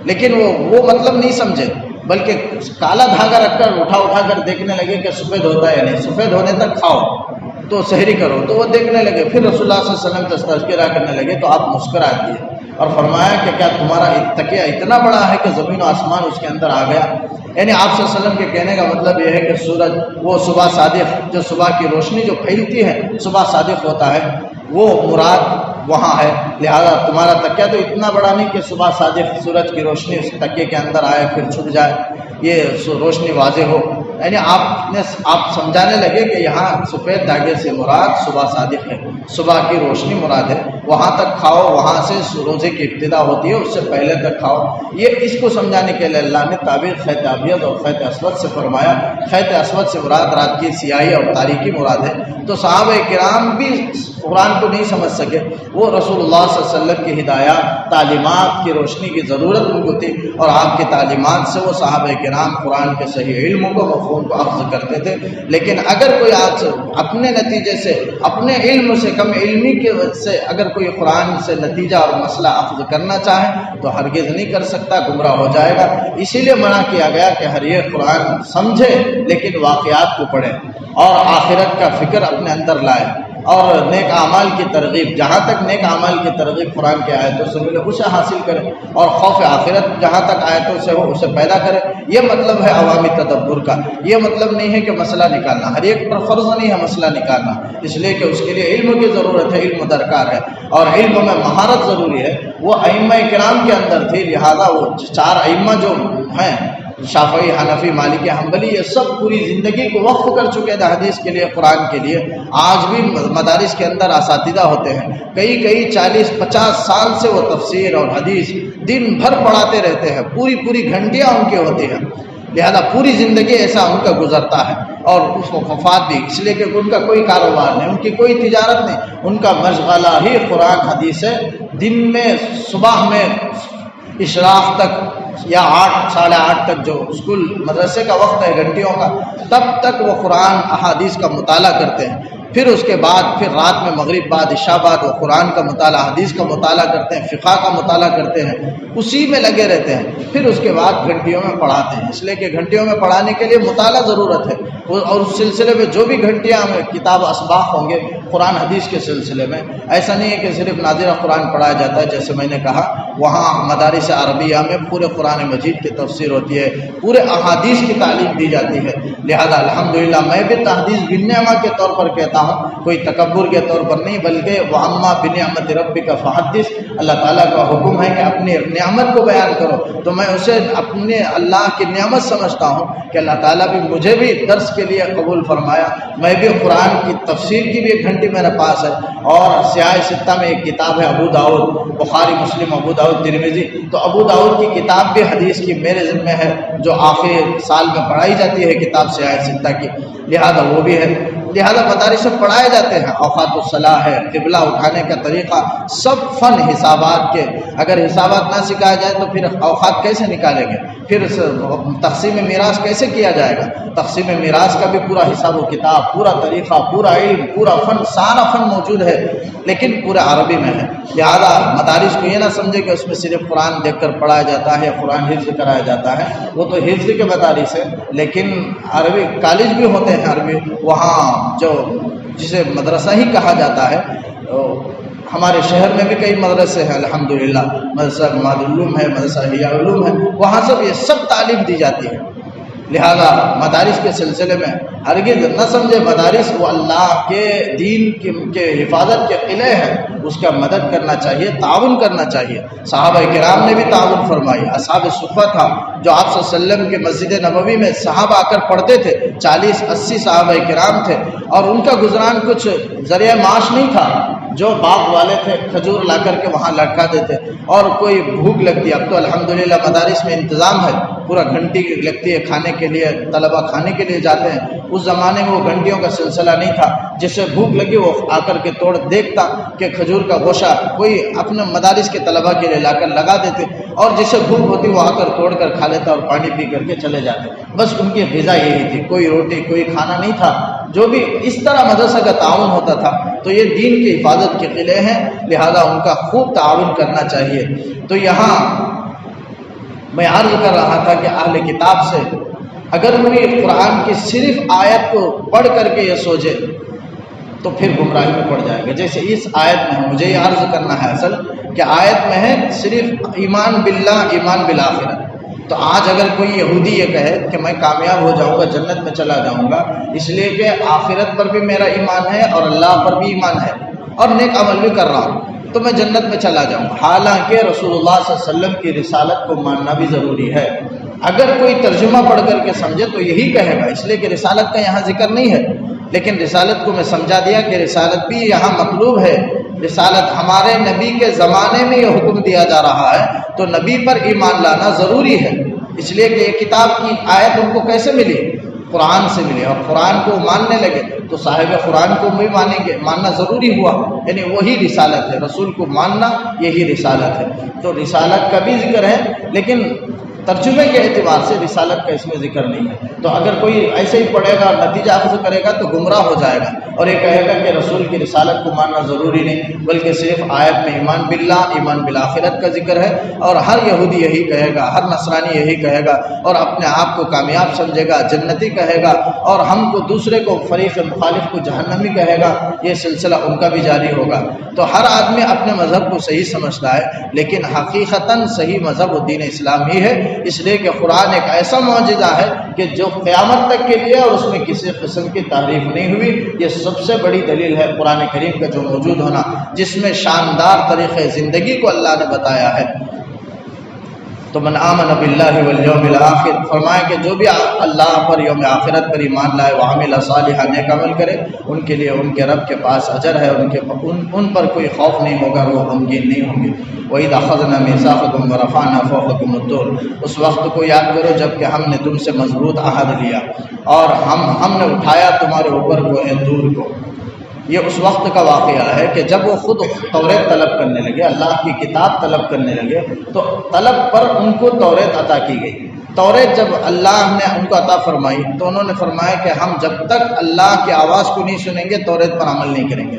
لیکن وہ مطلب نہیں سمجھے، بلکہ کالا دھاگا رکھ کر اٹھا کر دیکھنے لگے کہ سفید ہوتا ہے یا نہیں، سفید ہونے تک کھاؤ تو سحری کرو، تو وہ دیکھنے لگے۔ پھر رسول اللہ صلی اللہ علیہ وسلم تذکرہ کرنے لگے تو آپ مسکرا دیے اور فرمایا کہ کیا تمہارا تکیہ اتنا بڑا ہے کہ زمین و آسمان اس کے اندر آ گیا؟ یعنی آپ صلی اللہ علیہ وسلم کے کہنے کا مطلب یہ ہے کہ سورج، وہ صبح صادق، جو صبح کی روشنی جو پھیلتی ہے صبح صادق ہوتا ہے، وہ مراد وہاں ہے، لہذا تمہارا تکیہ تو اتنا بڑا نہیں کہ صبح صادق سورج کی روشنی اس تکیے کے اندر آئے پھر چھپ جائے، یہ روشنی واضح ہو۔ یعنی آپ سمجھانے لگے کہ یہاں سفید دھاگے سے مراد صبح صادق ہے، صبح کی روشنی مراد ہے، وہاں تک کھاؤ، وہاں سے روزے کی ابتدا ہوتی ہے، اس سے پہلے تک کھاؤ۔ یہ اس کو سمجھانے کے لیے اللہ نے تعبیر خیط ابیض اور خیط اسود سے فرمایا۔ خیط اسود سے مراد رات کی سیاہی اور تاریکی مراد ہے۔ تو صحابہ کرام بھی قرآن کو نہیں سمجھ سکے، وہ رسول اللہ صلی اللہ علیہ وسلم کی ہدایات، تعلیمات کی روشنی کی ضرورت ان کو تھی، اور آپ کی تعلیمات سے وہ صحابہ کرام قرآن کے صحیح علم کو، مفہوم کو اخذ کرتے تھے۔ لیکن اگر کوئی آج اپنے نتیجے سے، اپنے علم سے، کم علمی کی وجہ سے اگر کوئی قرآن سے نتیجہ اور مسئلہ اخذ کرنا چاہے تو ہرگز نہیں کر سکتا، گمراہ ہو جائے گا۔ اسی لیے منع کیا گیا کہ ہر ایک قرآن سمجھے لیکن واقعات کو پڑھے اور آخرت کا فکر اپنے اندر لائے، اور نیک اعمال کی ترغیب، جہاں تک نیک اعمال کی ترغیب قرآن کی آیتوں سے ملے اسے حاصل کرے، اور خوف آخرت جہاں تک آیتوں سے ہو اسے پیدا کرے۔ یہ مطلب ہے عوامی تدبر کا، یہ مطلب نہیں ہے کہ مسئلہ نکالنا، ہر ایک پر فرض نہیں ہے مسئلہ نکالنا، اس لیے کہ اس کے لیے علم کی ضرورت ہے، علم درکار ہے، اور علم میں مہارت ضروری ہے۔ وہ ائمہ کرام کے اندر تھی، لہذا وہ چار ائمہ جو ہیں، شافعی، حنفی، مالکی، حنبلی، یہ سب پوری زندگی کو وقف کر چکے تھے حدیث کے لیے، قرآن کے لیے۔ آج بھی مدارس کے اندر اساتذہ ہوتے ہیں، کئی 40-50 سال سے وہ تفسیر اور حدیث دن بھر پڑھاتے رہتے ہیں، پوری گھنٹیاں ان کی ہوتی ہیں، لہذا پوری زندگی ایسا ان کا گزرتا ہے، اور اس کو وفات بھی، اس لیے کہ ان کا کوئی کاروبار نہیں، ان کی کوئی تجارت نہیں، ان کا مشغلہ ہی قرآن حدیث ہے۔ دن میں، صبح میں اشراق تک یا 8 ساڑھے 8 تک جو اسکول مدرسے کا وقت ہے گھنٹیوں کا، تب تک وہ قرآن احادیث کا مطالعہ کرتے ہیں، پھر اس کے بعد پھر رات میں مغرب بعد عشاء بعد وہ قرآن کا مطالعہ، حدیث کا مطالعہ کرتے ہیں، فقہ کا مطالعہ کرتے ہیں، اسی میں لگے رہتے ہیں، پھر اس کے بعد گھنٹیوں میں پڑھاتے ہیں، اس لیے کہ گھنٹیوں میں پڑھانے کے لیے مطالعہ ضرورت ہے، اور اس سلسلے میں جو بھی گھنٹیاں ہمیں کتاب اسباق ہوں گے قرآن حدیث کے سلسلے میں، ایسا نہیں ہے کہ صرف ناظرہ قرآن پڑھایا جاتا ہے، جیسے میں نے کہا وہاں مدارس عربیہ میں پورے قرآن مجید کی تفسیر ہوتی ہے، پورے احادیث کی تعلیم دی جاتی ہے، لہذا الحمدللہ میں بھی تحدیث بالنعمہ کے طور پر کہتا ہوں، کوئی تکبر کے طور پر نہیں، بلکہ وَأَمَّا بِنِعْمَتِ رَبِّكَ فَحَدِّثْ، اللہ تعالیٰ کا حکم ہے کہ اپنی نعمت کو بیان کرو، تو میں اسے اپنے اللہ کی نعمت سمجھتا ہوں کہ اللہ تعالیٰ بھی مجھے بھی درس کے لیے قبول فرمایا، میں بھی قرآن کی تفسیر کی بھی ایک گھنٹی میرے پاس ہے، اور سیاہ ستہ میں ایک کتاب ہے ابو داؤد، بخاری، مسلم، ابو داؤد، ترمذی، تو ابو داؤد کی کتاب بھی حدیث کی میرے ذمہ ہے، جو آخر سال میں پڑھائی جاتی ہے کتاب سیاہ ستہ کی، لہذا وہ بھی ہے، لہذا مدارس سے پڑھائے جاتے ہیں، اوقات الصلاح ہے، قبلہ اٹھانے کا طریقہ، سب فن حسابات کے، اگر حسابات نہ سکھایا جائے تو پھر اوقات کیسے نکالیں گے، پھر تقسیم میراث کیسے کیا جائے گا، تقسیم میراث کا بھی پورا حساب و کتاب، پورا طریقہ، پورا علم، پورا فن، سارا فن موجود ہے، لیکن پورے عربی میں ہے، لہذا مدارس کو یہ نہ سمجھے کہ اس میں صرف قرآن دیکھ کر پڑھایا جاتا ہے، قرآن حفظ کرایا جاتا ہے، وہ تو حفظ کے مدارس ہے، لیکن عربی کالج بھی ہوتے ہیں عربی، وہاں جو جسے مدرسہ ہی کہا جاتا ہے، ہمارے شہر میں بھی کئی مدرسے ہیں الحمدللہ، مدرسہ معاد العلوم ہے، مدرسہ احیاء العلوم ہے، وہاں سب یہ سب تعلیم دی جاتی ہے، لہذا مدارس کے سلسلے میں ہرگز نہ سمجھے مدارس وہ اللہ کے دین کے حفاظت کے قلعے ہیں، اس کا مدد کرنا چاہیے، تعاون کرنا چاہیے۔ صحابہ کرام نے بھی تعاون فرمائی، اصحاب صفہ تھا جو آپ صلی اللہ علیہ وسلم کے مسجد نبوی میں صحابہ آ کر پڑھتے تھے، 40-80 صحابہ کرام تھے، اور ان کا گزران کچھ ذریعہ معاش نہیں تھا، جو باغ والے تھے کھجور لا کر کے وہاں لٹکا دیتے، اور کوئی بھوک لگتی، اب تو الحمدللہ مدارس میں انتظام ہے، پورا گھنٹی لگتی ہے کھانے کے لیے، طلبہ کھانے کے لیے جاتے ہیں، اس زمانے میں وہ گھنٹیوں کا سلسلہ نہیں تھا، جسے بھوک لگی وہ آ کر کے توڑ دیکھتا کہ کھجور کا گوشہ کوئی اپنے مدارس کے طلبہ کے لیے لا کر لگا دیتے، اور جسے بھوک ہوتی وہ آ کر توڑ کر کھا لیتا اور پانی پی کر کے چلے جاتے، بس ان کی غذا یہی تھی، کوئی روٹی کوئی کھانا نہیں تھا۔ جو بھی اس طرح مدرسہ کا تعاون ہوتا تھا، تو یہ دین کی حفاظت کے قلعے ہیں، لہذا ان کا خوب تعاون کرنا چاہیے۔ تو یہاں میں عرض کر رہا تھا کہ اہل کتاب سے اگر کوئی قرآن کی صرف آیت کو پڑھ کر کے یہ سوچے تو پھر گمراہی میں پڑ جائے گا۔ جیسے اس آیت میں مجھے یہ عرض کرنا ہے اصل کہ آیت میں ہے صرف ایمان باللہ، ایمان بالآخرت۔ تو آج اگر کوئی یہودی یہ کہے کہ میں کامیاب ہو جاؤں گا، جنت میں چلا جاؤں گا، اس لیے کہ آخرت پر بھی میرا ایمان ہے اور اللہ پر بھی ایمان ہے اور نیک عمل بھی کر رہا ہوں، تو میں جنت میں چلا جاؤں گا، حالانکہ رسول اللہ صلی اللہ علیہ وسلم کی رسالت کو ماننا بھی ضروری ہے۔ اگر کوئی ترجمہ پڑھ کر کے سمجھے تو یہی کہے گا، اس لیے کہ رسالت کا یہاں ذکر نہیں ہے، لیکن رسالت کو میں سمجھا دیا کہ رسالت بھی یہاں مطلوب ہے۔ رسالت ہمارے نبی کے زمانے میں یہ حکم دیا جا رہا ہے، تو نبی پر ایمان لانا ضروری ہے، اس لیے کہ یہ کتاب کی آیت ان کو کیسے ملی؟ قرآن سے ملی، اور قرآن کو ماننے لگے تو صاحب قرآن کو بھی مانیں گے، ماننا ضروری ہوا، یعنی وہی رسالت ہے، رسول کو ماننا یہی رسالت ہے۔ تو رسالت کا بھی ذکر ہے، لیکن ترجمے کے اعتبار سے رسالت کا اس میں ذکر نہیں ہے۔ تو اگر کوئی ایسے ہی پڑھے گا اور نتیجہ اخذ کرے گا تو گمراہ ہو جائے گا، اور یہ کہے گا کہ رسول کی رسالت کو ماننا ضروری نہیں، بلکہ صرف آیت میں ایمان باللہ، ایمان بالآخرت کا ذکر ہے، اور ہر یہودی یہی کہے گا، ہر نصرانی یہی کہے گا، اور اپنے آپ کو کامیاب سمجھے گا، جنتی کہے گا، اور ہم کو دوسرے کو فریق مخالف کو جہنمی کہے گا، یہ سلسلہ ان کا بھی جاری ہوگا۔ تو ہر آدمی اپنے مذہب کو صحیح سمجھتا ہے، لیکن حقیقتاً صحیح مذہب و دین اسلام ہی ہے، اس لیے کہ قرآن ایک ایسا معجزہ ہے کہ جو قیامت تک کے لیے، اور اس میں کسی قسم کی تعریف نہیں ہوئی۔ یہ سب سے بڑی دلیل ہے قرآن کریم کا جو موجود ہونا، جس میں شاندار طریقے زندگی کو اللہ نے بتایا ہے۔ تو من آمن باللہ والیوم الآخر، فرمایا کہ جو بھی اللہ پر، یوم آخرت پر ایمان لائے، وعمل صالحا، نیک عمل کرے، ان کے لیے ان کے رب کے پاس اجر ہے، ان پر کوئی خوف نہیں ہوگا، وہ غمگین نہیں ہوں گے۔ وَإِذْ أَخَذْنَا مِيثَاقَكُمْ وَرَفَعْنَا فَوْقَكُمُ الطُّورَ، اس وقت کو یاد کرو جب کہ ہم نے تم سے مضبوط عہد لیا، اور ہم نے اٹھایا تمہارے اوپر کو طور کو۔ یہ اس وقت کا واقعہ ہے کہ جب وہ خود توریت طلب کرنے لگے، اللہ کی کتاب طلب کرنے لگے، تو طلب پر ان کو توریت عطا کی گئی۔ توریت جب اللہ نے ان کو عطا فرمائی تو انہوں نے فرمایا کہ ہم جب تک اللہ کی آواز کو نہیں سنیں گے توریت پر عمل نہیں کریں گے۔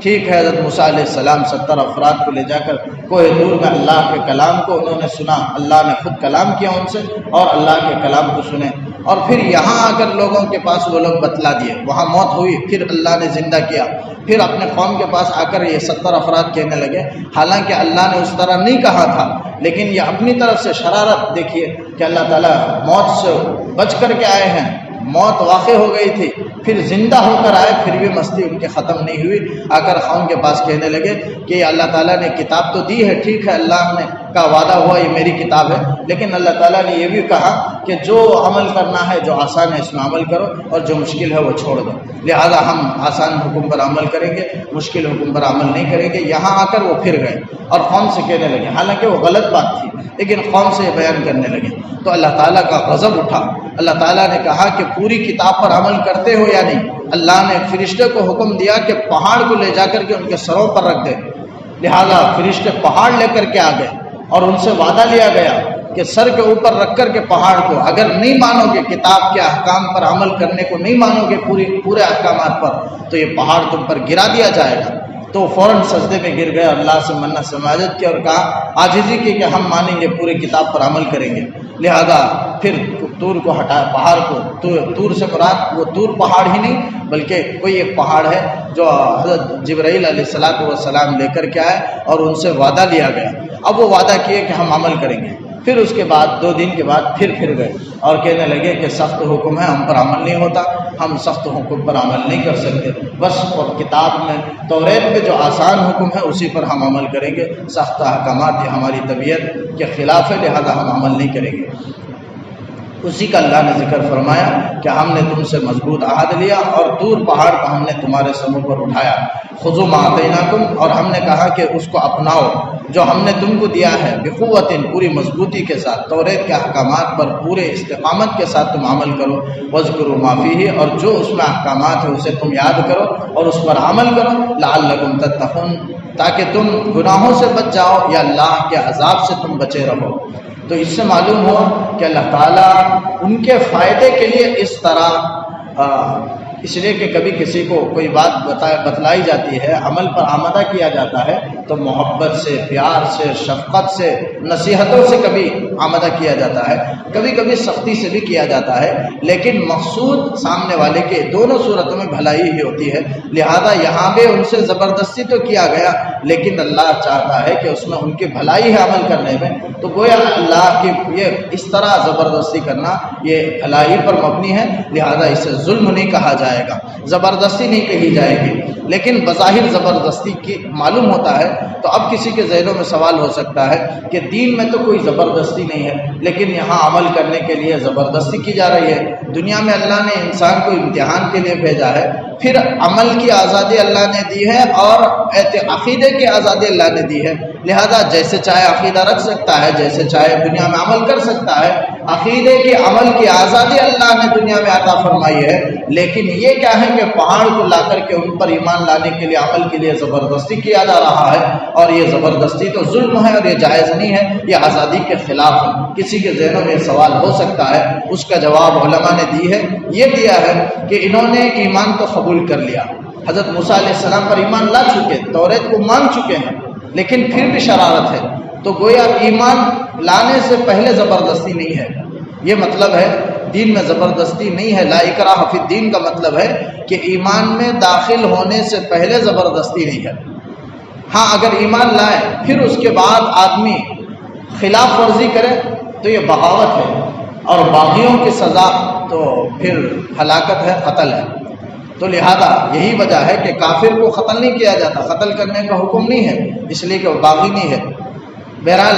ٹھیک ہے، حضرت موسیٰ علیہ السلام 70 افراد کو لے جا کر کوہ طور میں اللہ کے کلام کو انہوں نے سنا، اللہ نے خود کلام کیا ان سے، اور اللہ کے کلام کو سنے، اور پھر یہاں آ کر لوگوں کے پاس وہ لوگ بتلا دیے، وہاں موت ہوئی، پھر اللہ نے زندہ کیا، پھر اپنے قوم کے پاس آ کر یہ 70 افراد کہنے لگے، حالانکہ اللہ نے اس طرح نہیں کہا تھا، لیکن یہ اپنی طرف سے شرارت دیکھیے کہ اللہ تعالیٰ موت سے بچ کر کے آئے ہیں، موت واقع ہو گئی تھی، پھر زندہ ہو کر آئے، پھر بھی مستی ان کے ختم نہیں ہوئی، آ کر قوم کے پاس کہنے لگے کہ اللہ تعالیٰ نے کتاب تو دی ہے، ٹھیک ہے، اللہ نے کا وعدہ ہوا یہ میری کتاب ہے، لیکن اللہ تعالیٰ نے یہ بھی کہا کہ جو عمل کرنا ہے، جو آسان ہے اس میں عمل کرو، اور جو مشکل ہے وہ چھوڑ دو، لہذا ہم آسان حکم پر عمل کریں گے، مشکل حکم پر عمل نہیں کریں گے۔ یہاں آ کر وہ پھر گئے اور قوم سے کہنے لگے، حالانکہ وہ غلط بات تھی، لیکن قوم سے یہ بیان کرنے لگے، تو اللہ تعالیٰ کا غضب اٹھا۔ اللہ تعالیٰ نے کہا کہ پوری کتاب پر عمل کرتے ہو یا نہیں؟ اللہ نے فرشتے کو حکم دیا کہ پہاڑ کو لے جا کر کے ان کے سروں پر رکھ دے، لہذا فرشتے پہاڑ لے کر کے آ گئے، اور ان سے وعدہ لیا گیا کہ سر کے اوپر رکھ کر کے پہاڑ کو، اگر نہیں مانو گے، کتاب کے احکام پر عمل کرنے کو نہیں مانو گے پورے احکامات پر، تو یہ پہاڑ تم پر گرا دیا جائے گا۔ تو فوراً سجدے میں گر گئے، اللہ سے منت سماجت کی اور کہا، عاجزی کی کہ ہم مانیں گے، پورے کتاب پر عمل کریں گے۔ لہذا پھر طور کو ہٹایا، پہاڑ کو، طور سے مراد وہ طور پہاڑ ہی نہیں بلکہ کوئی ایک پہاڑ ہے جو حضرت جبرائیل علیہ السلام لے کر کے آئے، اور ان سے وعدہ لیا گیا۔ اب وہ وعدہ کیے کہ ہم عمل کریں گے، پھر اس کے بعد 2 دن کے بعد پھر گئے اور کہنے لگے کہ سخت حکم ہے، ہم پر عمل نہیں ہوتا، ہم سخت حکم پر عمل نہیں کر سکتے، بس کتاب میں توریت میں جو آسان حکم ہے اسی پر ہم عمل کریں گے، سخت احکامات یہ ہماری طبیعت کے خلاف ہے، لہذا ہم عمل نہیں کریں گے۔ اسی کا اللہ نے ذکر فرمایا کہ ہم نے تم سے مضبوط عہد لیا اور طور پہاڑ کو ہم نے تمہارے سر پر اٹھایا، خذوا ما آتیناکم، اور ہم نے کہا کہ اس کو اپناؤ جو ہم نے تم کو دیا ہے، بقوت، پوری مضبوطی کے ساتھ، توریت کے احکامات پر پورے استقامت کے ساتھ تم عمل کرو، واذکروا ما فیہ، اور جو اس میں احکامات ہیں اسے تم یاد کرو اور اس پر عمل کرو، لعلکم تتقون، تاکہ تم گناہوں سے بچ جاؤ یا اللہ کے عذاب سے تم بچے رہو۔ تو اس سے معلوم ہو کہ اللہ تعالیٰ ان کے فائدے کے لیے اس طرح اس لیے کہ کبھی کسی کو کوئی بات بتلائی جاتی ہے، عمل پر آمادہ کیا جاتا ہے تو محبت سے، پیار سے، شفقت سے، نصیحتوں سے کبھی آمادہ کیا جاتا ہے، کبھی کبھی سختی سے بھی کیا جاتا ہے، لیکن مقصود سامنے والے کے دونوں صورتوں میں بھلائی ہی ہوتی ہے، لہذا یہاں بھی ان سے زبردستی تو کیا گیا لیکن اللہ چاہتا ہے کہ اس میں ان کی بھلائی ہے عمل کرنے میں، تو گویا اللہ کی یہ اس طرح زبردستی کرنا یہ بھلائی پر مبنی ہے، لہذا اسے ظلم نہیں کہا جائے گا، زبردستی نہیں کہی جائے گی، لیکن بظاہر زبردستی کی معلوم ہوتا ہے۔ تو اب کسی کے ذہنوں میں سوال ہو سکتا ہے کہ دین میں تو کوئی زبردستی نہیں ہے لیکن یہاں عمل کرنے کے لیے زبردستی کی جا رہی ہے۔ دنیا میں اللہ نے انسان کو امتحان کے لیے بھیجا ہے، پھر عمل کی آزادی اللہ نے دی ہے اور عقیدے کی آزادی اللہ نے دی ہے، لہذا جیسے چاہے عقیدہ رکھ سکتا ہے، جیسے چاہے دنیا میں عمل کر سکتا ہے، عقیدے کی عمل کی آزادی اللہ نے دنیا میں عطا فرمائی ہے، لیکن یہ کیا ہے کہ پہاڑ کو لا کر کے ان پر ایمان لانے کے لیے، عمل کے لیے زبردستی کیا جا رہا ہے، اور یہ زبردستی تو ظلم ہے اور یہ جائز نہیں ہے، یہ آزادی کے خلاف ہے۔ کسی کے ذہنوں میں سوال ہو سکتا ہے، اس کا جواب علماء نے دی ہے، یہ دیا ہے کہ انہوں نے ایمان تو قبول کر لیا، حضرت موسیٰ علیہ السلام پر ایمان لا چکے، توریت کو مان چکے ہیں، لیکن پھر بھی شرارت ہے، تو گویا ایمان لانے سے پہلے زبردستی نہیں ہے، یہ مطلب ہے دین میں زبردستی نہیں ہے۔ لا اکراہ فی الدین کا مطلب ہے کہ ایمان میں داخل ہونے سے پہلے زبردستی نہیں ہے۔ ہاں اگر ایمان لائے پھر اس کے بعد آدمی خلاف ورزی کرے تو یہ بغاوت ہے، اور باغیوں کی سزا تو پھر ہلاکت ہے، قتل ہے۔ تو لہذا یہی وجہ ہے کہ کافر کو قتل نہیں کیا جاتا، قتل کرنے کا حکم نہیں ہے، اس لیے کہ وہ باغی نہیں ہے۔ بہرحال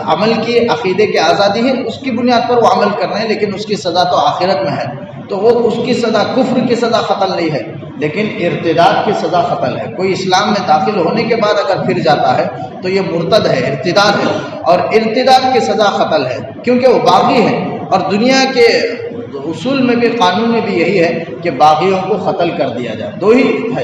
عمل کی عقیدے کی آزادی ہے، اس کی بنیاد پر وہ عمل کر رہے ہیں، لیکن اس کی سزا تو آخرت میں ہے، تو وہ اس کی سزا، کفر کی سزا قتل نہیں ہے، لیکن ارتداد کی سزا قتل ہے۔ کوئی اسلام میں داخل ہونے کے بعد اگر پھر جاتا ہے تو یہ مرتد ہے، ارتداد ہے، اور ارتداد کی سزا قتل ہے کیونکہ وہ باغی ہے، اور دنیا کے اصول میں بھی، قانون میں بھی یہی ہے کہ باغیوں کو قتل کر دیا جائے، دو ہی ہے،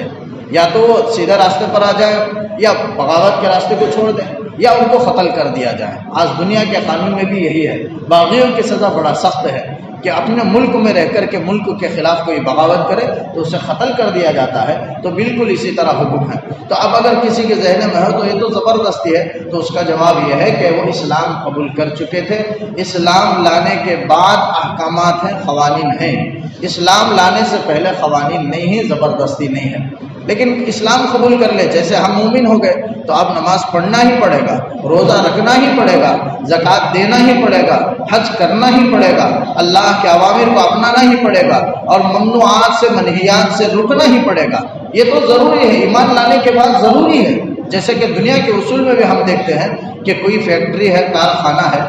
یا تو وہ سیدھے راستے پر آ جائے یا بغاوت کے راستے کو چھوڑ دیں یا ان کو قتل کر دیا جائے۔ آج دنیا کے قانون میں بھی یہی ہے، باغیوں کی سزا بڑا سخت ہے کہ اپنے ملک میں رہ کر کے ملک کے خلاف کوئی بغاوت کرے تو اسے قتل کر دیا جاتا ہے، تو بالکل اسی طرح حکم ہے۔ تو اب اگر کسی کے ذہن میں ہو تو یہ تو زبردستی ہے، تو اس کا جواب یہ ہے کہ وہ اسلام قبول کر چکے تھے، اسلام لانے کے بعد احکامات ہیں، قوانین ہیں، اسلام لانے سے پہلے قوانین نہیں ہیں، زبردستی نہیں ہے۔ لیکن اسلام قبول کر لے، جیسے ہم مومن ہو گئے تو اب نماز پڑھنا ہی پڑے گا، روزہ رکھنا ہی پڑے گا، زکوٰۃ دینا ہی پڑے گا، حج کرنا ہی پڑے گا، اللہ کے اوامر کو اپنانا ہی پڑے گا، اور ممنوعات سے، منہیات سے رکنا ہی پڑے گا، یہ تو ضروری ہے، ایمان لانے کے بعد ضروری ہے۔ جیسے کہ دنیا کے اصول میں بھی ہم دیکھتے ہیں کہ کوئی فیکٹری ہے، کارخانہ ہے،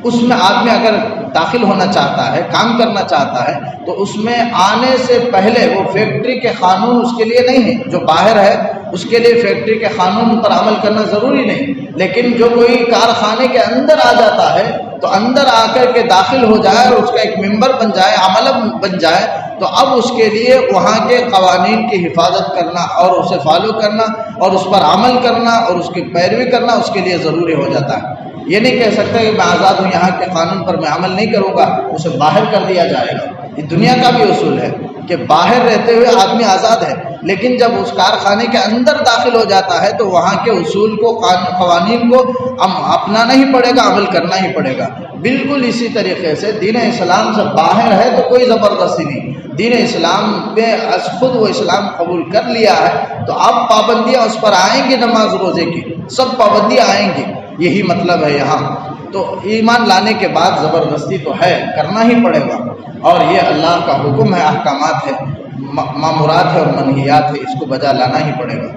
اس میں آدمی اگر داخل ہونا چاہتا ہے، کام کرنا چاہتا ہے، تو اس میں آنے سے پہلے وہ فیکٹری کے قانون اس کے لیے نہیں ہے، جو باہر ہے اس کے لیے فیکٹری کے قانون پر عمل کرنا ضروری نہیں، لیکن جو کوئی کارخانے کے اندر آ جاتا ہے تو اندر آ کر کے داخل ہو جائے اور اس کا ایک ممبر بن جائے، عملہ بن جائے، تو اب اس کے لیے وہاں کے قوانین کی حفاظت کرنا اور اسے فالو کرنا اور اس پر عمل کرنا اور اس کی پیروی کرنا اس کے لیے ضروری ہو جاتا ہے۔ یہ نہیں کہہ سکتا کہ میں آزاد ہوں، یہاں کے قانون پر میں عمل نہیں کروں گا، اسے باہر کر دیا جائے گا۔ یہ دنیا کا بھی اصول ہے کہ باہر رہتے ہوئے آدمی آزاد ہے، لیکن جب اس کارخانے کے اندر داخل ہو جاتا ہے تو وہاں کے اصول کو، قوانین کو اپنانا ہی پڑے گا، عمل کرنا ہی پڑے گا۔ بالکل اسی طریقے سے دین اسلام سے باہر ہے تو کوئی زبردستی نہیں، دین اسلام پہ از خود وہ اسلام قبول کر لیا ہے تو اب پابندیاں اس پر آئیں گی، نماز روزے کی سب پابندیاں آئیں گی، یہی مطلب ہے یہاں۔ تو ایمان لانے کے بعد زبردستی تو ہے، کرنا ہی پڑے گا، اور یہ اللہ کا حکم ہے، احکامات ہے، مامورات ہے اور منہیات ہے، اس کو بجا لانا ہی پڑے گا۔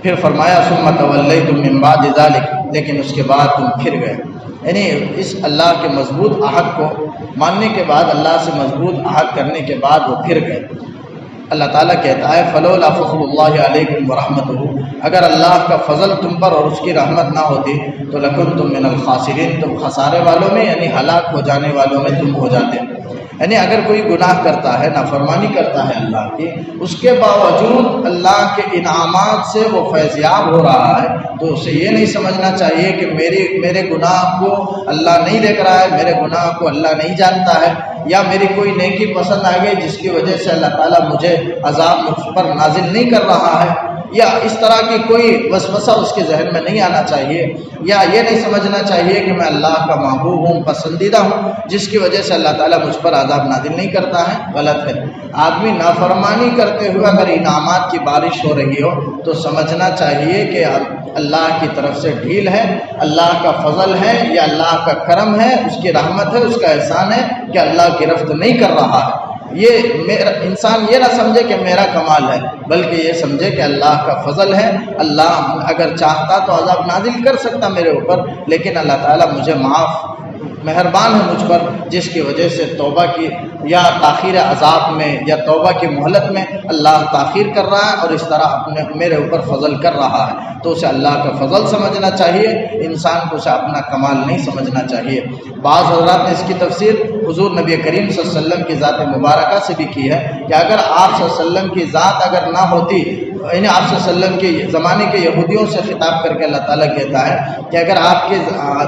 پھر فرمایا ثم تولیتم من بعد ذلک، لیکن اس کے بعد تم پھر گئے، یعنی اس اللہ کے مضبوط عہد کو ماننے کے بعد، اللہ سے مضبوط عہد کرنے کے بعد وہ پھر گئے۔ اللہ تعالیٰ کہتا ہے فلولا فضل اللہ علیکم ورحمتہ، اگر اللہ کا فضل تم پر اور اس کی رحمت نہ ہوتی تو لکنتم من الخاسرین، تم خسارے والوں میں یعنی ہلاک ہو جانے والوں میں تم ہو جاتے۔ یعنی اگر کوئی گناہ کرتا ہے، نافرمانی کرتا ہے اللہ کی، اس کے باوجود اللہ کے انعامات سے وہ فیضیاب ہو رہا ہے، تو اسے یہ نہیں سمجھنا چاہیے کہ میرے گناہ کو اللہ نہیں دیکھ رہا ہے، میرے گناہ کو اللہ نہیں جانتا ہے، یا میری کوئی نیکی پسند آ گئی جس کی وجہ سے اللہ تعالیٰ مجھے عذاب مجھ پر نازل نہیں کر رہا ہے، یا اس طرح کی کوئی وسوسہ اس کے ذہن میں نہیں آنا چاہیے، یا یہ نہیں سمجھنا چاہیے کہ میں اللہ کا محبوب ہوں، پسندیدہ ہوں، جس کی وجہ سے اللہ تعالیٰ مجھ پر عذاب نازل نہیں کرتا ہے۔ غلط ہے۔ آدمی نافرمانی کرتے ہوئے اگر انعامات کی بارش ہو رہی ہو تو سمجھنا چاہیے کہ اللہ کی طرف سے ڈھیل ہے، اللہ کا فضل ہے، یا اللہ کا کرم ہے، اس کی رحمت ہے، اس کا احسان ہے کہ اللہ گرفت نہیں کر رہا ہے۔ انسان یہ نہ سمجھے کہ میرا کمال ہے، بلکہ یہ سمجھے کہ اللہ کا فضل ہے۔ اللہ اگر چاہتا تو عذاب نازل کر سکتا میرے اوپر، لیکن اللہ تعالیٰ مجھے مہربان ہے مجھ پر، جس کی وجہ سے توبہ کی یا تاخیر عذاب میں یا توبہ کی مہلت میں اللہ تاخیر کر رہا ہے، اور اس طرح میرے اوپر فضل کر رہا ہے، تو اسے اللہ کا فضل سمجھنا چاہیے، انسان کو اسے اپنا کمال نہیں سمجھنا چاہیے۔ بعض حضرات نے اس کی تفسیر حضور نبی کریم صلی اللہ علیہ وسلم کی ذات مبارکہ سے بھی کی ہے کہ اگر آپ صلی اللہ علیہ وسلم کی ذات اگر نہ ہوتی، یعنی آپ صلی اللہ علیہ وسلم کے زمانے کے یہودیوں سے خطاب کر کے اللہ تعالیٰ کہتا ہے کہ اگر آپ کے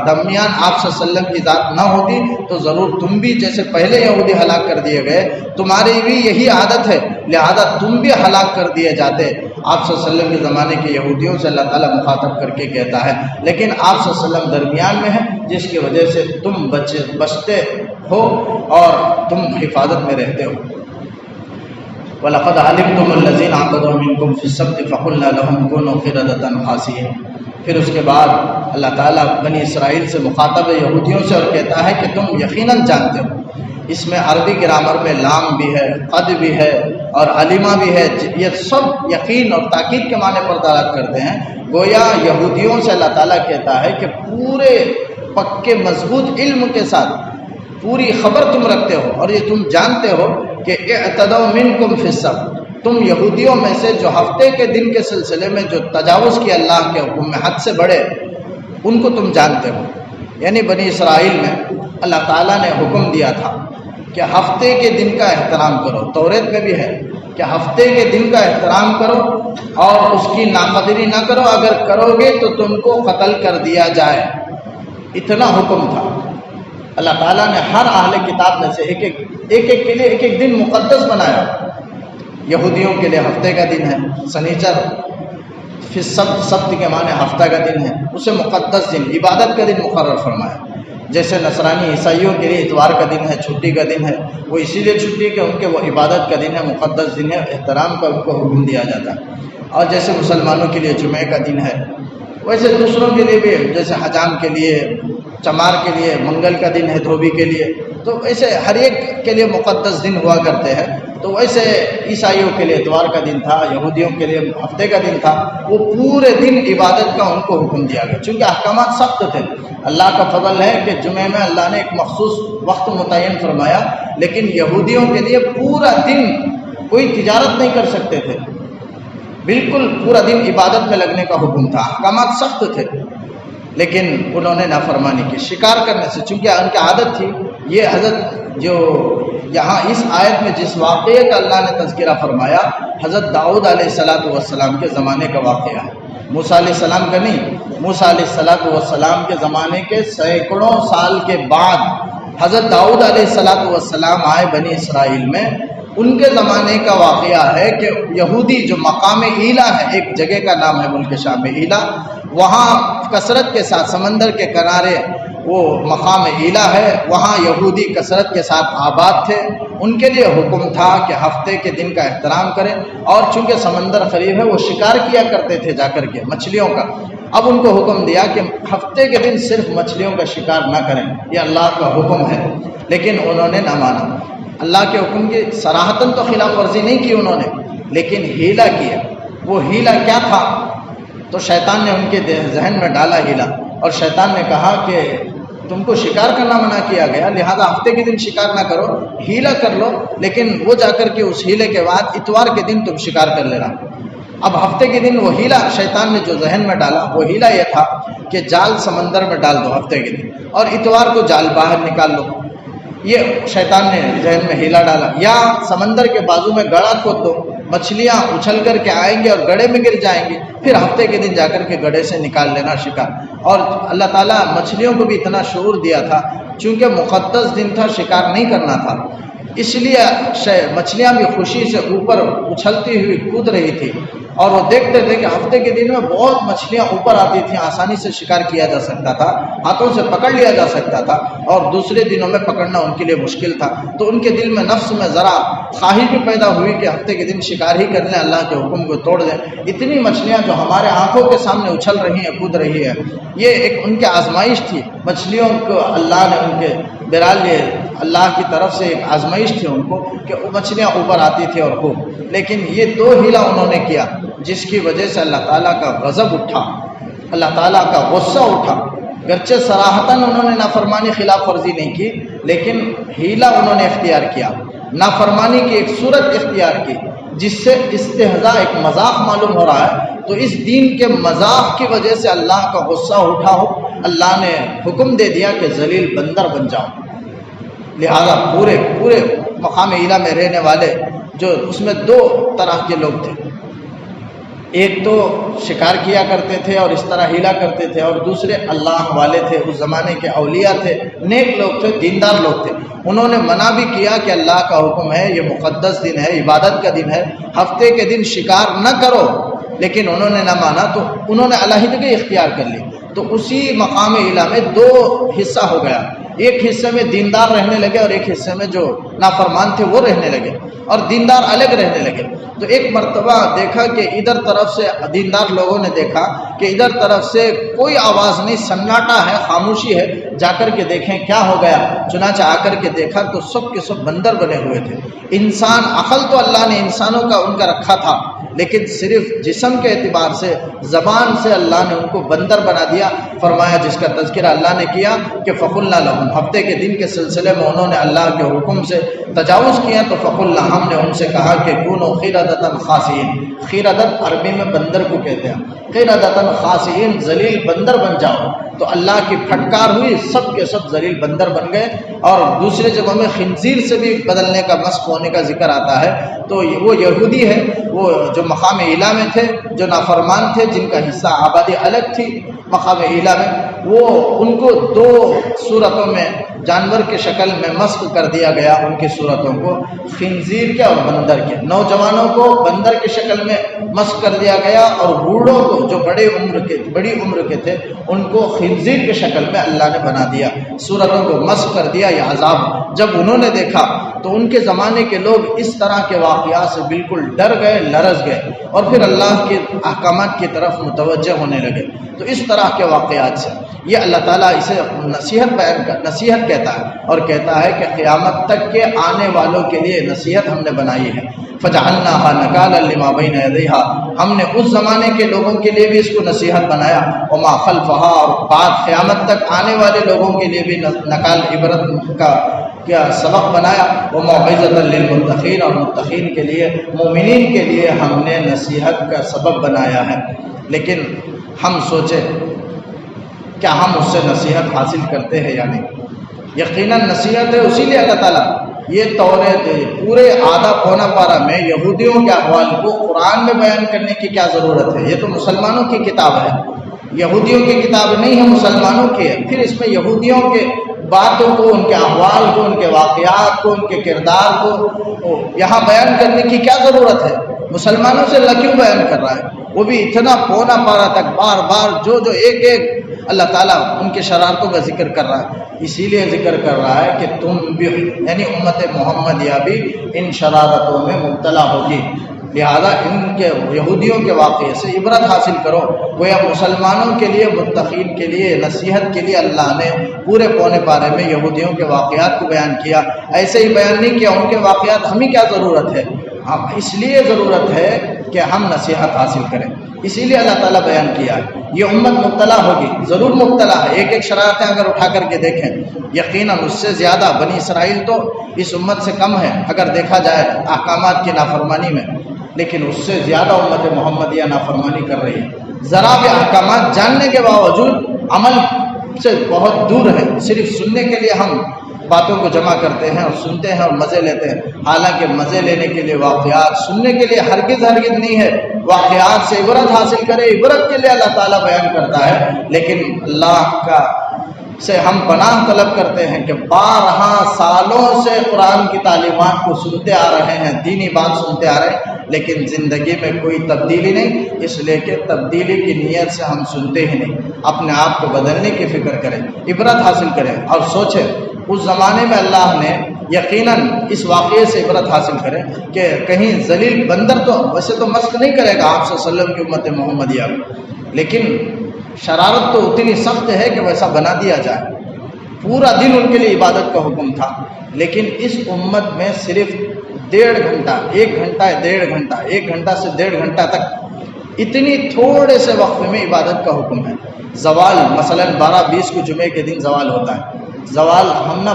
درمیان آپ صلی اللہ علیہ وسلم کی ذات نہ ہوتی تو ضرور تم بھی جیسے پہلے یہودی ہلاک کر دیے گئے، تمہاری بھی یہی عادت ہے، لہذا تم بھی ہلاک کر دیے جاتے۔ آپ صلی اللہ علیہ وسلم کے زمانے کے یہودیوں سے اللہ تعالیٰ مخاطب کر کے کہتا ہے، لیکن آپ صلی اللہ علیہ وسلم درمیان میں ہیں، جس کی وجہ سے تم بچتے ہو اور تم حفاظت میں رہتے ہو۔ وَلَقَدْ عَلِمْتُمُ الَّذِينَ اعْتَدَوْا مِنْكُمْ فِي السَّبْتِ فَقُلْنَا لَهُمْ كُونُوا قِرَدَةً خَاسِئِينَ۔ پھر اس کے بعد اللہ تعالیٰ بنی اسرائیل سے مخاطب ہے یہودیوں سے، اور کہتا ہے کہ تم یقیناً جانتے ہو، اس میں عربی گرامر میں لام بھی ہے، قد بھی ہے اور علمہ بھی ہے، یہ سب یقین اور تاکید کے معنی پر دلالت کرتے ہیں۔ گویا یہودیوں سے اللہ تعالیٰ کہتا ہے کہ پورے پکے مضبوط علم کے ساتھ پوری خبر تم رکھتے ہو، اور یہ تم جانتے ہو کہ اعتدوا منکم فی السبت، تم یہودیوں میں سے جو ہفتے کے دن کے سلسلے میں جو تجاوز کیا اللہ کے حکم میں حد سے بڑھے، ان کو تم جانتے ہو۔ یعنی بنی اسرائیل میں اللہ تعالیٰ نے حکم دیا تھا کہ ہفتے کے دن کا احترام کرو، توریت میں بھی ہے کہ ہفتے کے دن کا احترام کرو اور اس کی ناقدری نہ کرو، اگر کرو گے تو تم کو قتل کر دیا جائے، اتنا حکم تھا۔ اللہ تعالیٰ نے ہر اہل کتاب میں سے ایک ایک کے لیے ایک دن مقدس بنایا۔ یہودیوں کے لیے ہفتے کا دن ہے سنیچر، پھر سبت کے معنی ہفتہ کا دن ہے، اسے مقدس دن، عبادت کا دن مقرر فرمایا۔ جیسے نصرانی عیسائیوں کے لیے اتوار کا دن ہے، چھٹی کا دن ہے، وہ اسی لیے چھٹی کہ ان کے وہ عبادت کا دن ہے، مقدس دن ہے، احترام کا ان کو حکم دیا جاتا ہے۔ اور جیسے مسلمانوں کے لیے جمعہ کا دن ہے، ویسے دوسروں کے لیے بھی، جیسے حجام کے لیے، چمار کے لیے منگل کا دن ہے، دھوبی کے لیے، تو ایسے ہر ایک کے لیے مقدس دن ہوا کرتے ہیں۔ تو ویسے عیسائیوں کے لیے اتوار کا دن تھا، یہودیوں کے لیے ہفتے کا دن تھا، وہ پورے دن عبادت کا ان کو حکم دیا گیا، چونکہ احکامات سخت تھے۔ اللہ کا فضل ہے کہ جمعے میں اللہ نے ایک مخصوص وقت متعین فرمایا، لیکن یہودیوں کے لیے پورا دن کوئی تجارت نہیں کر سکتے تھے، بالکل پورا دن عبادت میں لگنے کا حکم تھا، احکامات سخت تھے، لیکن انہوں نے نافرمانی کی، شکار کرنے سے، چونکہ ان کی عادت تھی۔ یہ حضرت جو یہاں اس آیت میں جس واقعے کا اللہ نے تذکرہ فرمایا، حضرت داؤد علیہ السلام کے زمانے کا واقعہ ہے، موسیٰ علیہ السلام کا نہیں۔ موسیٰ علیہ السلام کے زمانے کے سینکڑوں سال کے بعد حضرت داؤد علیہ السلام آئے بنی اسرائیل میں۔ ان کے زمانے کا واقعہ ہے کہ یہودی جو مقام ایلا ہے، ایک جگہ کا نام ہے ملک شام میں ایلا، وہاں کثرت کے ساتھ سمندر کے کنارے وہ مقام ایلا ہے، وہاں یہودی کثرت کے ساتھ آباد تھے۔ ان کے لیے حکم تھا کہ ہفتے کے دن کا احترام کریں، اور چونکہ سمندر قریب ہے وہ شکار کیا کرتے تھے جا کر کے مچھلیوں کا۔ اب ان کو حکم دیا کہ ہفتے کے دن صرف مچھلیوں کا شکار نہ کریں، یہ اللہ کا حکم ہے، لیکن انہوں نے نہ مانا۔ اللہ کے حکم کی صراحتاً تو خلاف ورزی نہیں کی انہوں نے، لیکن ہیلا کیا۔ وہ ہیلا کیا تھا؟ تو شیطان نے ان کے ذہن میں ڈالا ہیلا، اور شیطان نے کہا کہ تم کو شکار کرنا منع کیا گیا، لہذا ہفتے کے دن شکار نہ کرو، ہیلا کر لو، لیکن وہ جا کر کے اس ہیلے کے بعد اتوار کے دن تم شکار کر لینا۔ اب ہفتے کے دن وہ ہیلا شیطان نے جو ذہن میں ڈالا، وہ ہیلا یہ تھا کہ جال سمندر میں ڈال دو ہفتے کے دن، اور اتوار کو جال باہر نکال لو۔ یہ شیطان نے ذہن میں ہیلا ڈالا۔ یا سمندر کے بازو میں گڑھا کھود دو، مچھلیاں اچھل کر کے آئیں گے اور گڑھے میں گر جائیں گی، پھر ہفتے کے دن جا کر کے گڑھے سے نکال لینا شکار۔ اور اللہ تعالیٰ مچھلیوں کو بھی اتنا شعور دیا تھا، چونکہ مقدس دن تھا، شکار نہیں کرنا تھا، اس لیے مچھلیاں بھی خوشی سے اوپر اچھلتی ہوئی کود رہی تھی، اور وہ دیکھتے تھے کہ ہفتے کے دن میں بہت مچھلیاں اوپر آتی تھیں، آسانی سے شکار کیا جا سکتا تھا، ہاتھوں سے پکڑ لیا جا سکتا تھا، اور دوسرے دنوں میں پکڑنا ان کے لیے مشکل تھا۔ تو ان کے دل میں نفس میں ذرا خواہش بھی پیدا ہوئی کہ ہفتے کے دن شکار ہی کر لیں، اللہ کے حکم کو توڑ دیں۔ اتنی مچھلیاں جو ہمارے آنکھوں کے سامنے اچھل رہی ہیں، کود رہی ہے، یہ ایک ان کی آزمائش تھی۔ مچھلیوں کو اللہ نے ان کے بہرحال یہ اللہ کی طرف سے ایک آزمائش تھی ان کو کہ وہ مچھلیاں اوپر آتی تھی اور خوب، لیکن یہ دو ہیلا انہوں نے کیا جس کی وجہ سے اللہ تعالیٰ کا غضب اٹھا، اللہ تعالیٰ کا غصہ اٹھا۔ گرچہ صراحتاً انہوں نے نافرمانی خلاف ورزی نہیں کی، لیکن ہیلا انہوں نے اختیار کیا، نافرمانی کی ایک صورت اختیار کی جس سے استہزاء، ایک مذاق معلوم ہو رہا ہے۔ تو اس دین کے مذاق کی وجہ سے اللہ کا غصہ اٹھا ہو، اللہ نے حکم دے دیا کہ ذلیل بندر بن جاؤ۔ لہذا پورے مقام اعلیٰ میں رہنے والے جو اس میں دو طرح کے لوگ تھے، ایک تو شکار کیا کرتے تھے اور اس طرح ہیلا کرتے تھے، اور دوسرے اللہ والے تھے، اس زمانے کے اولیاء تھے، نیک لوگ تھے، دیندار لوگ تھے۔ انہوں نے منع بھی کیا کہ اللہ کا حکم ہے، یہ مقدس دن ہے، عبادت کا دن ہے، ہفتے کے دن شکار نہ کرو، لیکن انہوں نے نہ مانا، تو انہوں نے علیحدگی اختیار کر لی۔ تو اسی مقام اعلیٰ میں دو حصہ ہو گیا، ایک حصے میں دیندار رہنے لگے اور ایک حصے میں جو نافرمان تھے وہ رہنے لگے، اور دیندار الگ رہنے لگے۔ تو ایک مرتبہ دیکھا کہ ادھر طرف سے دیندار لوگوں نے دیکھا کہ ادھر طرف سے کوئی آواز نہیں، سناٹا ہے، خاموشی ہے، جا کر کے دیکھیں کیا ہو گیا۔ چنانچہ آ کر کے دیکھا تو سب کے سب بندر بنے ہوئے تھے۔ انسان، عقل تو اللہ نے انسانوں کا ان کا رکھا تھا، لیکن صرف جسم کے اعتبار سے، زبان سے اللہ نے ان کو بندر بنا دیا۔ فرمایا جس کا تذکرہ اللہ نے کیا کہ فَقُلْنَا لَهُمْ، ہفتے کے دن کے سلسلے میں انہوں نے اللہ کے حکم سے تجاوز کیا، تو فَقُلْنَا، ہم نے ان سے کہا کہ كُونُوا قِرَدَةً خَاسِئِينَ، قِرَدَت عربی میں بندر کو کہتے ہیں، قِرَدَةً خَاسِئِينَ، ذلیل بندر بن جاؤ۔ تو اللہ کی پھٹکار ہوئی، سب کے سب ذلیل بندر بن گئے۔ اور دوسرے جگہوں میں خنزیر سے بھی بدلنے کا، مسخ ہونے کا ذکر آتا ہے۔ تو وہ یہودی ہے، وہ جو مقام اعلیٰ میں تھے، جو نافرمان تھے، جن کا حصہ آبادی الگ تھی مقام اعلیٰ میں، وہ ان کو دو صورتوں میں جانور کے شکل میں مسخ کر دیا گیا، ان کی صورتوں کو خنزیر کے اور بندر کے۔ نوجوانوں کو بندر کی شکل میں مسخ کر دیا گیا، اور بوڑھوں کو جو بڑی عمر کے تھے ان کو خنزیر کی شکل میں اللہ نے بنا دیا، صورتوں کو مسخ کر دیا۔ یہ عذاب جب انہوں نے دیکھا تو ان کے زمانے کے لوگ اس طرح کے واقعات سے بالکل ڈر گئے، لرز گئے، اور پھر اللہ کے احکامات کی طرف متوجہ ہونے لگے۔ تو اس طرح کے واقعات سے یہ اللہ تعالیٰ اسے نصیحت کہتا ہے، اور کہتا ہے کہ قیامت تک کے آنے والوں کے لیے نصیحت ہم نے بنائی ہے۔ فَجَعَلْنَاهَا نَكَالًا لِمَا بَيْنَ يَدَيْهَا، ہم نے اس زمانے کے لوگوں کے لیے بھی اس کو نصیحت بنایا، وَمَا خَلْفَهَا، اور بعد قیامت تک آنے والے لوگوں کے لیے بھی نکال عبرت کا کیا سبق بنایا، وَمَوْعِظَةً لِلْمُتَّقِينَ، اور متقین کے لیے، مومنین کے لیے ہم نے نصیحت کا سبب بنایا ہے۔ لیکن ہم سوچیں کیا ہم اس سے نصیحت حاصل کرتے ہیں یا نہیں؟ یقیناً نصیحت ہے، اسی لیے اللہ تعالیٰ یہ توریت پورے آدھا پونا پارہ میں یہودیوں کے احوال کو قرآن میں بیان کرنے کی کیا ضرورت ہے؟ یہ تو مسلمانوں کی کتاب ہے، یہودیوں کی کتاب نہیں ہے، مسلمانوں کی ہے۔ پھر اس میں یہودیوں کے باتوں کو، ان کے احوال کو، ان کے واقعات کو، ان کے کردار کو یہاں بیان کرنے کی کیا ضرورت ہے؟ مسلمانوں سے اللہ کیوں بیان کر رہا ہے؟ وہ بھی اتنا پونا پارہ تک بار بار جو ایک اللہ تعالیٰ ان کے شرارتوں کا ذکر کر رہا ہے۔ اسی لیے ذکر کر رہا ہے کہ تم بھی، یعنی امت محمدیہ بھی ان شرارتوں میں مبتلا ہوگی۔ لہذا ان کے یہودیوں کے واقعے سے عبرت حاصل کرو۔ گویا مسلمانوں کے لیے، متقین کے لیے، نصیحت کے لیے اللہ نے پورے پونے پارے میں یہودیوں کے واقعات کو بیان کیا۔ ایسے ہی بیان نہیں کیا ان کے واقعات، ہمیں کیا ضرورت ہے؟ اس لیے ضرورت ہے کہ ہم نصیحت حاصل کریں، اسی لیے اللہ تعالیٰ بیان کیا ہے۔ یہ امت مبتلا ہوگی، ضرور مبتلا ہے، ایک ایک شرارتیں اگر اٹھا کر کے دیکھیں، یقیناً اس سے زیادہ بنی اسرائیل تو اس امت سے کم ہے اگر دیکھا جائے احکامات کی نافرمانی میں، لیکن اس سے زیادہ امت محمدیہ نافرمانی کر رہی ہے۔ ذرا بھی احکامات جاننے کے باوجود عمل سے بہت دور ہے، صرف سننے کے لیے ہم باتوں کو جمع کرتے ہیں اور سنتے ہیں اور مزے لیتے ہیں، حالانکہ مزے لینے کے لیے واقعات، سننے کے لیے ہرگز نہیں ہے، واقعات سے عبرت حاصل کرے، عبرت کے لیے اللہ تعالیٰ بیان کرتا ہے۔ لیکن اللہ کا سے ہم پناہ طلب کرتے ہیں کہ 12 سالوں سے قرآن کی تعلیمات کو سنتے آ رہے ہیں، دینی بات سنتے آ رہے ہیں، لیکن زندگی میں کوئی تبدیلی نہیں، اس لیے کہ تبدیلی کی نیت سے ہم سنتے ہی نہیں۔ اپنے آپ کو بدلنے کی فکر کریں، عبرت حاصل کریں اور سوچیں اس زمانے میں اللہ نے یقیناً اس واقعے سے عبرت حاصل کریں کہ کہیں ذلیل بندر تو ویسے تو مسخ نہیں کرے گا آپ صلی اللہ علیہ وسلم کی امت محمدیہ کو، لیکن شرارت تو اتنی سخت ہے کہ ویسا بنا دیا جائے۔ پورا دن ان کے لیے عبادت کا حکم تھا، لیکن اس امت میں صرف 1.5 گھنٹہ، 1 گھنٹہ 1.5 گھنٹہ، 1 گھنٹہ سے 1.5 گھنٹہ تک اتنی تھوڑے سے وقفے میں عبادت کا حکم ہے۔ زوال مثلاً 12-20 کو جمعے کے دن زوال ہوتا ہے، زوال ہم نہ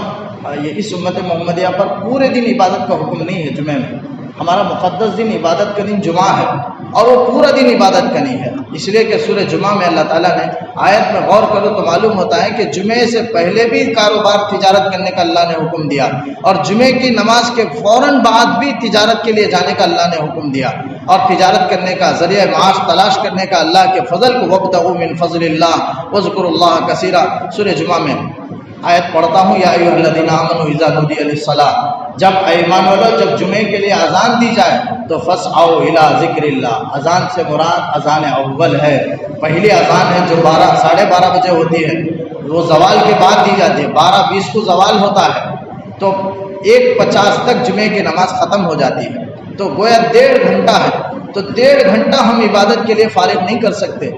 یہ اس امت محمدیہ پر پورے دن عبادت کا حکم نہیں ہے جمعے میں، ہمارا مقدس دن عبادت کا دن جمعہ ہے، اور وہ پورا دن عبادت کا نہیں ہے، اس لیے کہ سورہ جمعہ میں اللہ تعالیٰ نے آیت میں غور کرو تو معلوم ہوتا ہے کہ جمعے سے پہلے بھی کاروبار تجارت کرنے کا اللہ نے حکم دیا، اور جمعے کی نماز کے فوراً بعد بھی تجارت کے لیے جانے کا اللہ نے حکم دیا، اور تجارت کرنے کا ذریعہ معاش تلاش کرنے کا اللہ کے فضل کو وابتغوا من فضل اللہ واذکروا اللہ کثیرا۔ سورہ جمعہ میں آیت پڑھتا ہوں، یا ایھا الذین آمنوا اذا نودی للصلاۃ، جب اے ایمان والو جب جمعے کے لیے اذان دی جائے تو فاسعوا الی ذکر اللہ، اذان سے مراد اذان اول ہے، پہلی اذان ہے جو 12:30 بجے ہوتی ہے، وہ زوال کے بعد دی جاتی ہے، 12:20 کو زوال ہوتا ہے تو 1:50 تک جمعے کی نماز ختم ہو جاتی ہے، تو گویا 1.5 گھنٹہ ہے، تو 1.5 گھنٹہ ہم عبادت کے لیے فارغ نہیں کر سکتے۔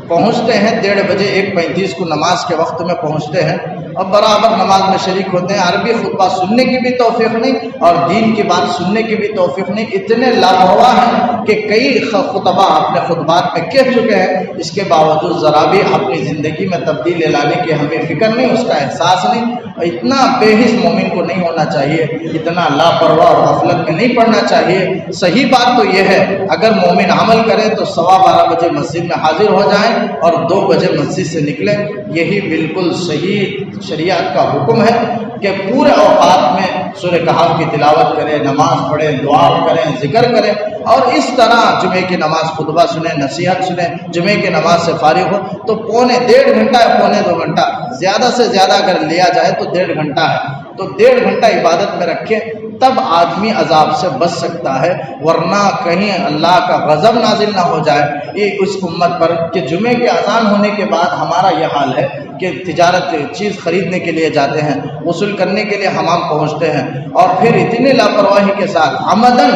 پہنچتے ہیں 1:30 بجے، 1:35 کو نماز کے وقت میں پہنچتے ہیں اور برابر نماز میں شریک ہوتے ہیں، عربی خطبہ سننے کی بھی توفیق نہیں اور دین کی بات سننے کی بھی توفیق نہیں، اتنے لاپرواہ ہیں کہ کئی خطبہ اپنے خطبات میں کہہ چکے ہیں، اس کے باوجود ذرا بھی اپنی زندگی میں تبدیلی لانے کی ہمیں فکر نہیں، اس کا احساس نہیں۔ اتنا بے حس مومن کو نہیں ہونا چاہیے، اتنا لاپرواہ اور غفلت میں نہیں پڑنا چاہیے۔ صحیح بات تو یہ ہے اگر مومن عمل کرے تو 12:15 بجے مسجد میں حاضر ہو جائیں اور 2 بجے مسجد سے نکلیں، یہی بالکل صحیح شریعت کا حکم ہے کہ پورے اوقات میں سورہ کہف کی تلاوت کریں، نماز پڑھیں، دعا کریں، ذکر کریں، اور اس طرح جمعے کی نماز خطبہ سنیں، نصیحت سنیں، جمعے کی نماز سے فارغ ہو تو 1.5 گھنٹہ یا 2 گھنٹہ، زیادہ سے زیادہ اگر لیا جائے تو 1.5 گھنٹہ ہے، تو 1.5 گھنٹہ عبادت میں رکھیں، تب آدمی عذاب سے بچ سکتا ہے، ورنہ کہیں اللہ کا غضب نازل نہ ہو جائے یہ اس امت پر کہ جمعے کے اذان ہونے کے بعد ہمارا یہ حال ہے کہ تجارت چیز خریدنے کے لیے جاتے ہیں، غسل کرنے کے لیے حمام پہنچتے ہیں، اور پھر اتنی لاپرواہی کے ساتھ عمدن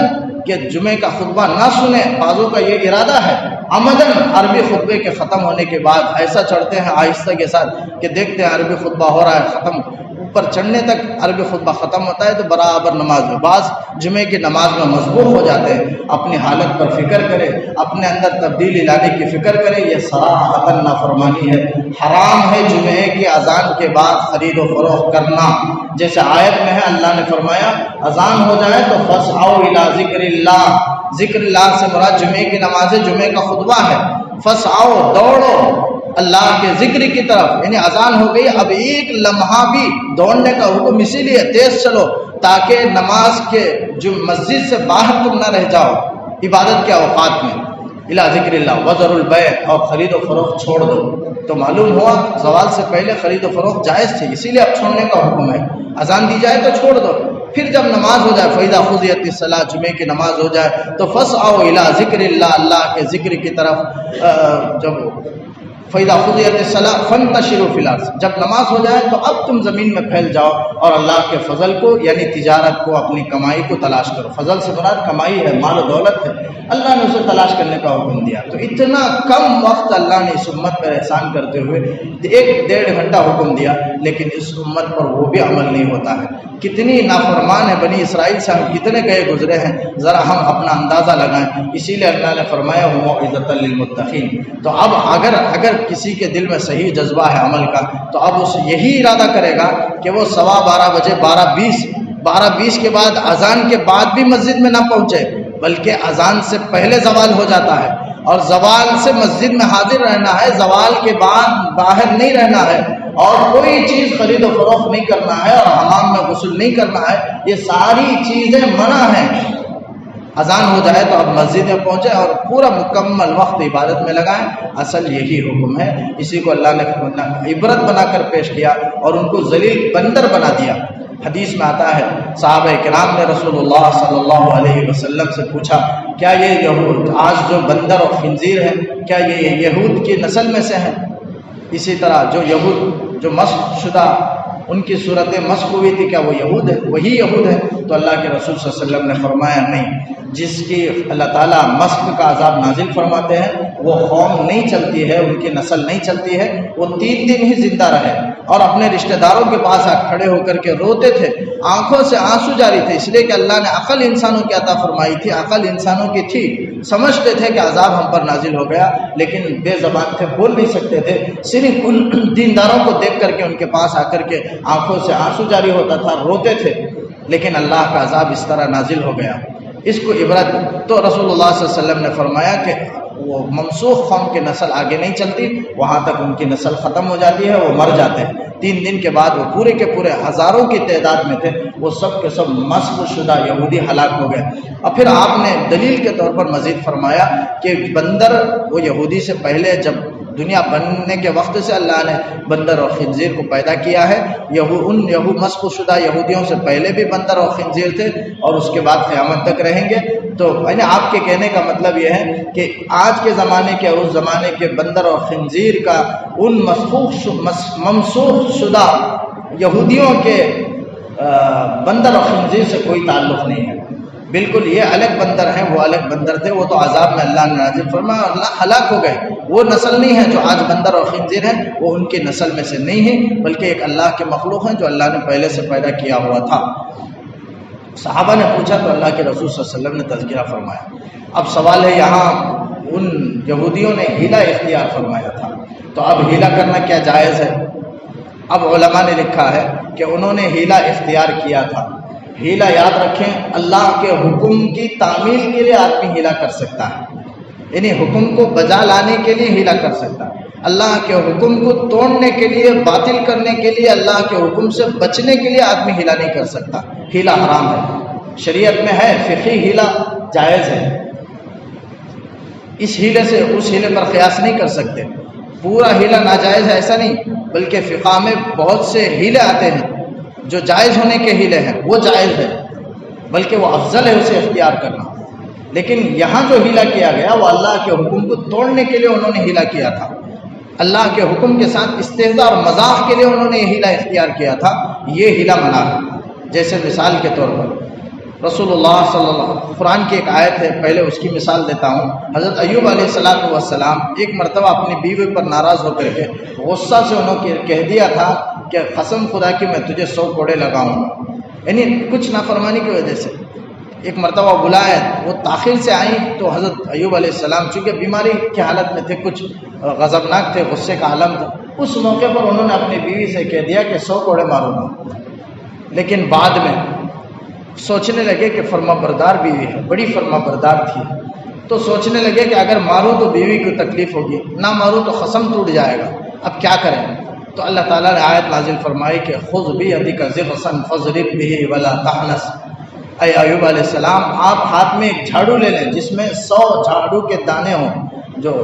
کہ جمعے کا خطبہ نہ سنیں، بعضوں کا یہ ارادہ ہے، عمدن عربی خطبے کے ختم ہونے کے بعد ایسا چڑھتے ہیں آہستہ کے ساتھ کہ دیکھتے ہیں عربی خطبہ ہو رہا ہے، ختم اوپر چڑھنے تک عربی خطبہ ختم ہوتا ہے تو برابر نماز میں، بعض جمعے کی نماز میں مضبوط ہو جاتے ہیں۔ اپنی حالت پر فکر کرے، اپنے اندر تبدیلی لانے کی فکر کرے، یہ صراحتاً نافرمانی ہے، حرام ہے جمعے کی اذان کے بعد خرید و فروخت کرنا، جیسے آیت میں ہے اللہ نے فرمایا اذان ہو جائے تو فاسعوا الی ذکر اللہ، ذکر اللہ سے مراد جمعے کی نماز ہے، جمعے کا خطبہ ہے، فاسعوا دوڑو اللہ کے ذکر کی طرف، یعنی اذان ہو گئی، اب ایک لمحہ بھی دوڑنے کا حکم اسی لیے تیز چلو تاکہ نماز کے جو مسجد سے باہر تم نہ رہ جاؤ عبادت کے اوقات میں، الی ذکر اللہ وذروا البیع، اور خرید و فروخت چھوڑ دو۔ تو معلوم ہوا زوال سے پہلے خرید و فروخت جائز تھی، اسی لیے اب چھوڑنے کا حکم ہے، اذان دی جائے تو چھوڑ دو، پھر جب نماز ہو جائے فَإِذَا قُضِيَتِ الصَّلَاةُ، جمعے کی نماز ہو جائے تو فَاسْعَوْا إِلَىٰ ذِكْرِ اللَّهِ، اللہ کے ذکر کی طرف جب فَإِذَا قُضِيَتِ الصَّلَاةُ فَانتَشِرُوا فِي الْأَرْضِ، جب نماز ہو جائے تو اب تم زمین میں پھیل جاؤ اور اللہ کے فضل کو یعنی تجارت کو، اپنی کمائی کو تلاش کرو۔ فضل سے مراد کمائی ہے، مال و دولت ہے، اللہ نے اسے تلاش کرنے کا حکم دیا۔ تو اتنا کم وقت اللہ نے اس امت پر احسان کرتے ہوئے 1-1.5 گھنٹہ حکم دیا، لیکن اس امت پر وہ بھی عمل نہیں ہوتا ہے۔ کتنی نافرمان ہے بنی اسرائیل سے، ہم کتنے گئے گزرے ہیں، ذرا ہم اپنا اندازہ لگائیں۔ اسی لیے اللہ نے فرمایا وَمَوْعِظَةً لِّلْمُتَّقِينَ۔ تو اب اگر کسی کے دل میں صحیح جذبہ ہے عمل کا، تو اب اس یہی ارادہ کرے گا کہ وہ 12:15 بجے 12:20 کے بعد، اذان کے بعد بھی مسجد میں نہ پہنچے، بلکہ اذان سے پہلے زوال ہو جاتا ہے، اور زوال سے مسجد میں حاضر رہنا ہے، زوال کے بعد باہر نہیں رہنا ہے، اور کوئی چیز خرید و فروخت نہیں کرنا ہے، اور حمام میں غسل نہیں کرنا ہے۔ یہ ساری چیزیں منع ہیں۔ اذان ہو جائے تو اب مسجد میں پہنچے اور پورا مکمل وقت عبادت میں لگائیں۔ اصل یہی حکم ہے، اسی کو اللہ نے عبرت بنا کر پیش کیا اور ان کو ذلیل بندر بنا دیا۔ حدیث میں آتا ہے صحابہ کرام نے رسول اللہ صلی اللہ علیہ وسلم سے پوچھا، کیا یہ یہود آج جو بندر اور خنزیر ہیں، کیا یہ یہود کی نسل میں سے ہیں؟ اسی طرح جو یہود جو مسخ شدہ ان کی صورتیں مسخ ہوئی تھی، کیا وہ یہود ہے؟ وہی یہود ہے؟ تو اللہ کے رسول صلی اللہ علیہ وسلم نے فرمایا نہیں، جس کی اللہ تعالیٰ مسخ کا عذاب نازل فرماتے ہیں وہ قوم نہیں چلتی ہے، ان کی نسل نہیں چلتی ہے، وہ 3 دن ہی زندہ رہے اور اپنے رشتہ داروں کے پاس کھڑے ہو کر کے روتے تھے، آنکھوں سے آنسو جاری تھے، اس لیے کہ اللہ نے عقل انسانوں کی عطا فرمائی تھی، عقل انسانوں کی تھی، سمجھتے تھے کہ عذاب ہم پر نازل ہو گیا، لیکن بے زبان تھے، بول نہیں سکتے تھے، صرف ان دینداروں کو دیکھ کر کے ان کے پاس آ کر کے آنکھوں سے آنسو جاری ہوتا تھا، روتے تھے، لیکن اللہ کا عذاب اس طرح نازل ہو گیا۔ اس کو عبرت تو رسول اللہ صلی اللہ علیہ وسلم نے فرمایا کہ وہ منسوخ قوم کی نسل آگے نہیں چلتی، وہاں تک ان کی نسل ختم ہو جاتی ہے، وہ مر جاتے ہیں۔ 3 دن کے بعد وہ پورے کے پورے ہزاروں کی تعداد میں تھے، وہ سب کے سب مسخ شدہ یہودی ہلاک ہو گئے۔ اور پھر آپ نے دلیل کے طور پر مزید فرمایا کہ بندر وہ یہودی سے پہلے، جب دنیا بننے کے وقت سے اللہ نے بندر اور خنزیر کو پیدا کیا ہے، ان مسخ شدہ یہودیوں سے پہلے بھی بندر اور خنزیر تھے اور اس کے بعد قیامت تک رہیں گے۔ تو یعنی آپ کے کہنے کا مطلب یہ ہے کہ آج کے زمانے کے اور اس زمانے کے بندر اور خنزیر کا ان منسوخ شدہ یہودیوں کے بندر اور خنزیر سے کوئی تعلق نہیں ہے، بالکل یہ الگ بندر ہیں، وہ الگ بندر تھے، وہ تو عذاب میں اللہ نے نازل فرمایا، اللہ ہلاک ہو گئے۔ وہ نسل نہیں ہے جو آج بندر اور خنزیر ہیں، وہ ان کی نسل میں سے نہیں ہے، بلکہ ایک اللہ کے مخلوق ہیں جو اللہ نے پہلے سے پیدا کیا ہوا تھا۔ صحابہ نے پوچھا تو اللہ کے رسول صلی اللہ علیہ وسلم نے تذکرہ فرمایا۔ اب سوال ہے، یہاں ان یہودیوں نے ہیلا اختیار فرمایا تھا، تو اب ہیلا کرنا کیا جائز ہے؟ اب علماء نے لکھا ہے کہ انہوں نے ہیلا اختیار کیا تھا۔ ہیلا یاد رکھیں، اللہ کے حکم کی تعمیل کے لیے آدمی ہیلا کر سکتا ہے، یعنی حکم کو بجا لانے کے لیے ہیلا کر سکتا ہے، اللہ کے حکم کو توڑنے کے لیے، باطل کرنے کے لیے، اللہ کے حکم سے بچنے کے لیے آدمی ہیلا نہیں کر سکتا۔ ہیلا حرام ہے، شریعت میں ہے، فقہی ہیلا جائز ہے، اس ہیلے سے اس ہیلے پر قیاس نہیں کر سکتے۔ پورا ہیلا ناجائز ہے ایسا نہیں، بلکہ فقہ میں بہت سے ہیلے آتے ہیں جو جائز ہونے کے ہیلے ہیں، وہ جائز ہے، بلکہ وہ افضل ہے اسے اختیار کرنا۔ لیکن یہاں جو ہیلا کیا گیا وہ اللہ کے حکم کو توڑنے کے لیے انہوں نے ہیلا کیا تھا، اللہ کے حکم کے ساتھ استہزاء اور مذاق کے لیے انہوں نے یہ ہیلا اختیار کیا تھا، یہ ہیلا منع ہے۔ جیسے مثال کے طور پر رسول اللہ صلی اللہ علیہ وسلم، قرآن کی ایک آیت ہے، پہلے اس کی مثال دیتا ہوں۔ حضرت ایوب علیہ السلام ایک مرتبہ اپنی بیوی پر ناراض ہو کر کے غصہ سے انہوں نے کہہ دیا تھا کہ قسم خدا کی میں تجھے 100 کوڑے لگاؤں گا، یعنی کچھ نافرمانی کی وجہ سے۔ ایک مرتبہ بلائے، وہ تاخیر سے آئیں تو حضرت ایوب علیہ السلام چونکہ بیماری کی حالت میں تھے، کچھ غضبناک تھے، غصے کا عالم تھا، اس موقع پر انہوں نے اپنی بیوی سے کہہ دیا کہ 100 کوڑے ماروں گا، لیکن بعد میں سوچنے لگے کہ فرما بردار بیوی ہے، بڑی فرما بردار تھی، تو سوچنے لگے کہ اگر ماروں تو بیوی کو تکلیف ہوگی، نہ ماروں تو قسم ٹوٹ جائے گا، اب کیا کریں؟ تو اللہ تعالیٰ نے آیت نازل فرمائی کہ خذ بیدک ضغثا فاضرب به ولا تحنث۔ اے ایوب علیہ السلام، آپ ہاتھ میں ایک جھاڑو لے لیں جس میں 100 جھاڑو کے دانے ہوں، جو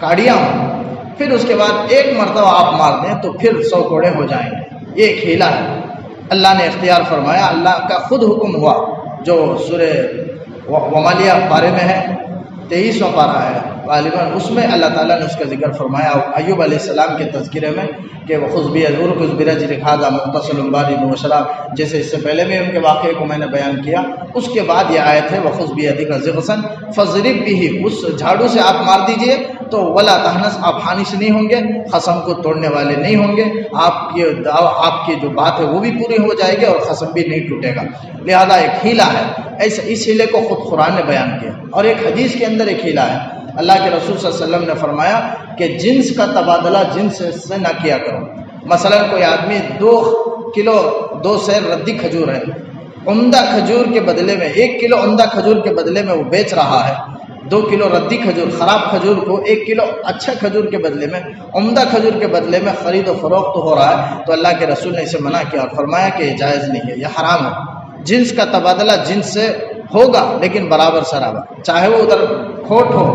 کاڑیاں ہوں، پھر اس کے بعد ایک مرتبہ آپ مار دیں تو پھر 100 کوڑے ہو جائیں گے۔ یہ ایک ہیلا ہے، اللہ نے اختیار فرمایا، اللہ کا خود حکم ہوا، جو سورہ ومالیہ پارے میں ہے، 23واں پارہ ہے۔ غالباً اس میں اللہ تعالیٰ نے اس کا ذکر فرمایا ایوب علیہ السلام کے تذکرے میں کہ وخذ برجلک ھذا مغتسل بارد وشراب، جیسے اس سے پہلے بھی ان کے واقعے کو میں نے بیان کیا۔ اس کے بعد یہ آیت ہے وخذ بیدک ضغثا فاضرب بہ، اس جھاڑو سے آپ مار دیجئے تو ولا تحنث، آپ حانث نہیں ہوں گے، خصم کو توڑنے والے نہیں ہوں گے، آپ کی جو بات ہے وہ بھی پوری ہو جائے گی اور خصم بھی نہیں ٹوٹے گا۔ لہذا ایک ہیلا ہے، ایسے اس ہیلے کو خود قرآن نے بیان کیا، اور ایک حدیث کے اندر ایک ہیلا ہے۔ اللہ کے رسول صلی اللہ علیہ وسلم نے فرمایا کہ جنس کا تبادلہ جنس سے نہ کیا کرو۔ مثلا کوئی آدمی 2 کلو 2 سیر ردی کھجور ہے، عمدہ کھجور کے بدلے میں 1 کلو عمدہ کھجور کے بدلے میں وہ بیچ رہا ہے، 2 کلو ردی کھجور خراب کھجور کو 1 کلو اچھا کھجور کے بدلے میں، عمدہ کھجور کے بدلے میں خرید و فروخت ہو رہا ہے، تو اللہ کے رسول نے اسے منع کیا اور فرمایا کہ یہ جائز نہیں ہے، یہ حرام ہے۔ جنس کا تبادلہ جنس سے ہوگا لیکن برابر سرابر، چاہے وہ ادھر کھوٹ ہو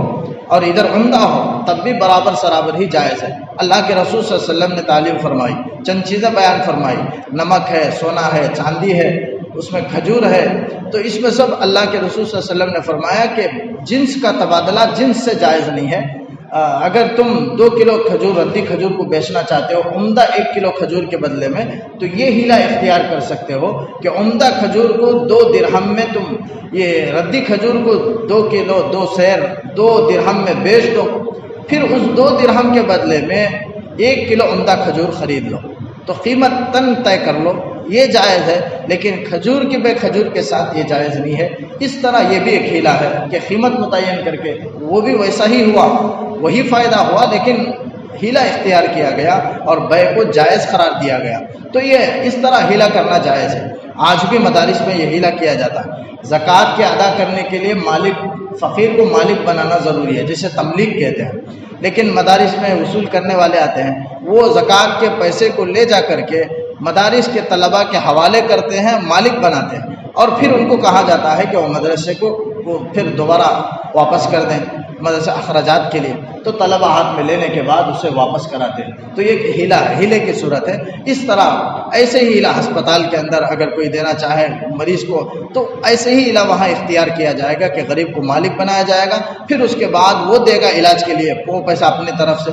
اور ادھر عمدہ ہو تب بھی برابر سرابر ہی جائز ہے۔ اللہ کے رسول صلی اللہ علیہ وسلم نے تعلیم فرمائی، چند چیزیں بیان فرمائی، نمک ہے، سونا ہے، چاندی ہے، اس میں کھجور ہے، تو اس میں سب اللہ کے رسول صلی اللہ علیہ وسلم نے فرمایا کہ جنس کا تبادلہ جنس سے جائز نہیں ہے۔ اگر تم 2 کلو کھجور ردی کھجور کو بیچنا چاہتے ہو عمدہ 1 کلو کھجور کے بدلے میں، تو یہ ہیلا اختیار کر سکتے ہو کہ عمدہ کھجور کو 2 درہم میں تم یہ ردی کھجور کو 2 کلو 2 سیر 2 درہم میں بیچ دو، پھر اس 2 درہم کے بدلے میں 1 کلو عمدہ کھجور خرید لو، تو قیمت تن طے کر لو، یہ جائز ہے۔ لیکن کھجور کی بے کھجور کے ساتھ یہ جائز نہیں ہے۔ اس طرح یہ بھی ایک ہیلا ہے کہ قیمت متعین کر کے وہ بھی ویسا ہی ہوا، وہی فائدہ ہوا، لیکن ہیلا اختیار کیا گیا اور بے کو جائز قرار دیا گیا، تو یہ اس طرح ہیلا کرنا جائز ہے۔ آج بھی مدارس میں یہ ہیلا کیا جاتا ہے۔ زکوٰۃ کے ادا کرنے کے لیے فقیر کو مالک بنانا ضروری ہے، جسے تملیک کہتے ہیں، لیکن مدارس میں وصول کرنے والے آتے ہیں، وہ زکوٰۃ کے پیسے کو لے جا کر کے مدارس کے طلباء کے حوالے کرتے ہیں، مالک بناتے ہیں، اور پھر ان کو کہا جاتا ہے کہ وہ مدرسے کو وہ پھر دوبارہ واپس کر دیں مدرسہ اخراجات کے لیے، تو طلباء ہاتھ میں لینے کے بعد اسے واپس کراتے ہیں، تو یہ ہیلا ہے، ہیلے کی صورت ہے۔ اس طرح ایسے ہی ہیلا ہسپتال کے اندر اگر کوئی دینا چاہے مریض کو، تو ایسے ہی ہیلا وہاں اختیار کیا جائے گا کہ غریب کو مالک بنایا جائے گا، پھر اس کے بعد وہ دے گا علاج کے لیے، وہ پیسہ اپنی طرف سے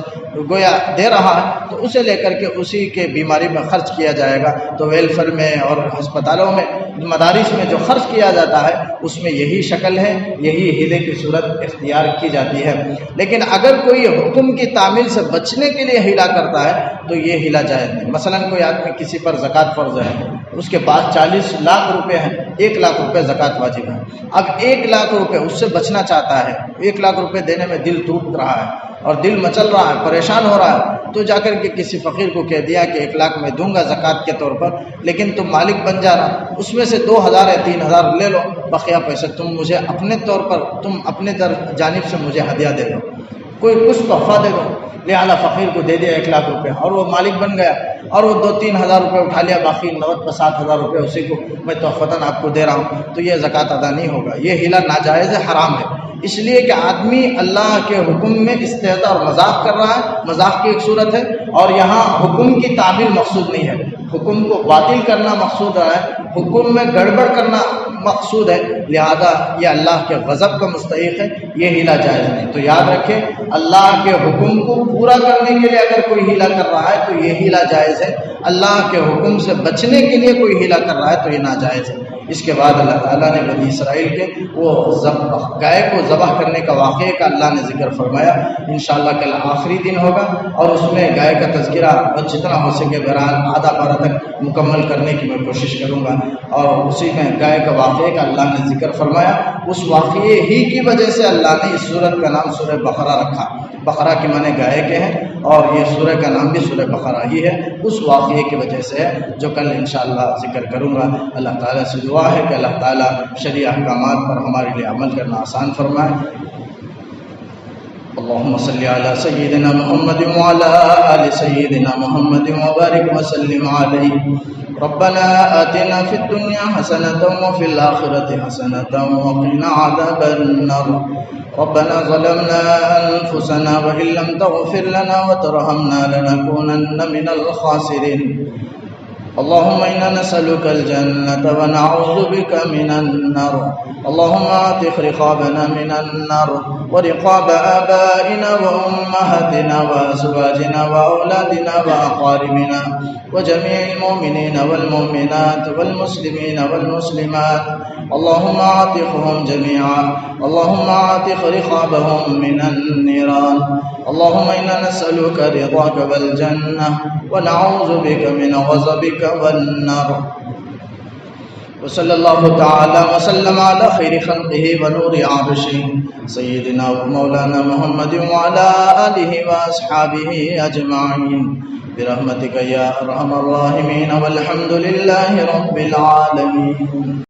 گویا دے رہا ہے تو اسے لے کر کے اسی کے بیماری میں خرچ کیا جائے گا۔ تو ویلفیئر میں اور ہسپتالوں میں مدارس میں جو خرچ کیا جاتا ہے اس میں یہی شکل ہے، یہی ہیلے کی صورت اختیار کی جاتی ہے۔ لیکن اگر کوئی حکم کی تعمیل سے بچنے کے لیے ہیلا کرتا ہے تو یہ ہیلا جائز نہیں۔ مثلا کوئی آدمی کسی پر زکوٰۃ فرض ہے، اس کے پاس 40 لاکھ روپے ہیں، 1 لاکھ روپے زکوٰۃ واجب ہے، اب 1 لاکھ روپے اس سے بچنا چاہتا ہے، 1 لاکھ روپے دینے میں دل ٹوٹ رہا ہے اور دل مچل رہا ہے، پریشان ہو رہا ہے، تو جا کر کے کسی فقیر کو کہہ دیا کہ 1 لاکھ میں دوں گا زکوٰۃ کے طور پر، لیکن تم مالک بن جانا، اس میں سے 2000 یا 3000 لے لو، بقیہ پیسے تم مجھے اپنے طور پر، تم اپنے جانب سے مجھے ہدیہ دے دو، کوئی کچھ تحفہ دے دو۔ لہٰذا فقیر کو دے دیا 1 لاکھ روپے اور وہ مالک بن گیا، اور وہ 2-3 ہزار روپے اٹھا لیا، باقی 7,000 روپے اسی کو میں تحفتاً آپ کو دے رہا ہوں، تو یہ زکوٰۃ ادا نہیں ہوگا، یہ ہیلا ناجائز ہے، حرام ہے، اس لیے کہ آدمی اللہ کے حکم میں استہزاء اور مذاق کر رہا ہے، مذاق کی ایک صورت ہے، اور یہاں حکم کی تعمیل مقصود نہیں ہے، حکم کو باطل کرنا مقصود ہے، حکم میں گڑبڑ کرنا مقصود ہے، لہذا یہ اللہ کے غضب کا مستحق ہے، یہ ہیلا جائز نہیں۔ تو یاد رکھیں، اللہ کے حکم کو پورا کرنے کے لیے اگر کوئی ہیلا کر رہا ہے تو یہ ہیلا جائز ہے، اللہ کے حکم سے بچنے کے لیے کوئی ہیلا کر رہا ہے تو یہ ناجائز ہے۔ اس کے بعد اللہ تعالیٰ نے بنی اسرائیل کے وہ گائے کو ذبح کرنے کا واقعے کا اللہ نے ذکر فرمایا، انشاءاللہ کل آخری دن ہوگا اور اس میں گائے کا تذکرہ جتنا ہو سکے بہرحال آدھا پارہ تک مکمل کرنے کی میں کوشش کروں گا، اور اسی میں گائے کا واقعے کا اللہ نے ذکر فرمایا۔ اس واقعے ہی کی وجہ سے اللہ نے اس سورت کا نام سورہ بقرہ رکھا، بقرہ کے معنی گائے کے ہیں، اور یہ سورہ کا نام بھی سورہ بقرہ ہی ہے، اس واقعے کی وجہ سے ہے جو کل انشاءاللہ ذکر کروں گا۔ اللہ تعالیٰ سے دعا ہے کہ اللہ تعالیٰ شرعی احکامات پر ہمارے لیے عمل کرنا آسان فرمائے۔ اللهم صل على سيدنا محمد وعلى آل سيدنا محمد وبارك وسلم عليه۔ ربنا آتنا في الدنيا حسنة وفي الآخرة حسنة وقنا عذاب النار۔ ربنا ظلمنا أنفسنا وإن لم تغفر لنا وترحمنا لنكونن من الخاسرين۔ اللهم إنا نسألك الجنة ونعوذ بك من النار. اللهم اعتق رقابنا من النار ورقاب آبائنا وأمهاتنا وأزواجنا وأولادنا وأقاربنا وجميع المؤمنين والمؤمنات والمسلمين والمسلمات. اللهم اعتقهم جميعا. اللهم اعتق رقابهم من النيران. اللهم إنا نسألك رضاك والجنة ونعوذ بك من غضبك والنار. وصلى الله تعالى وسلم على خير خلقه ونور عرشه سيدنا ومولانا محمد وعلى آله وأصحابه أجمعين برحمتك يا أرحم الراحمين والحمد لله رب العالمين.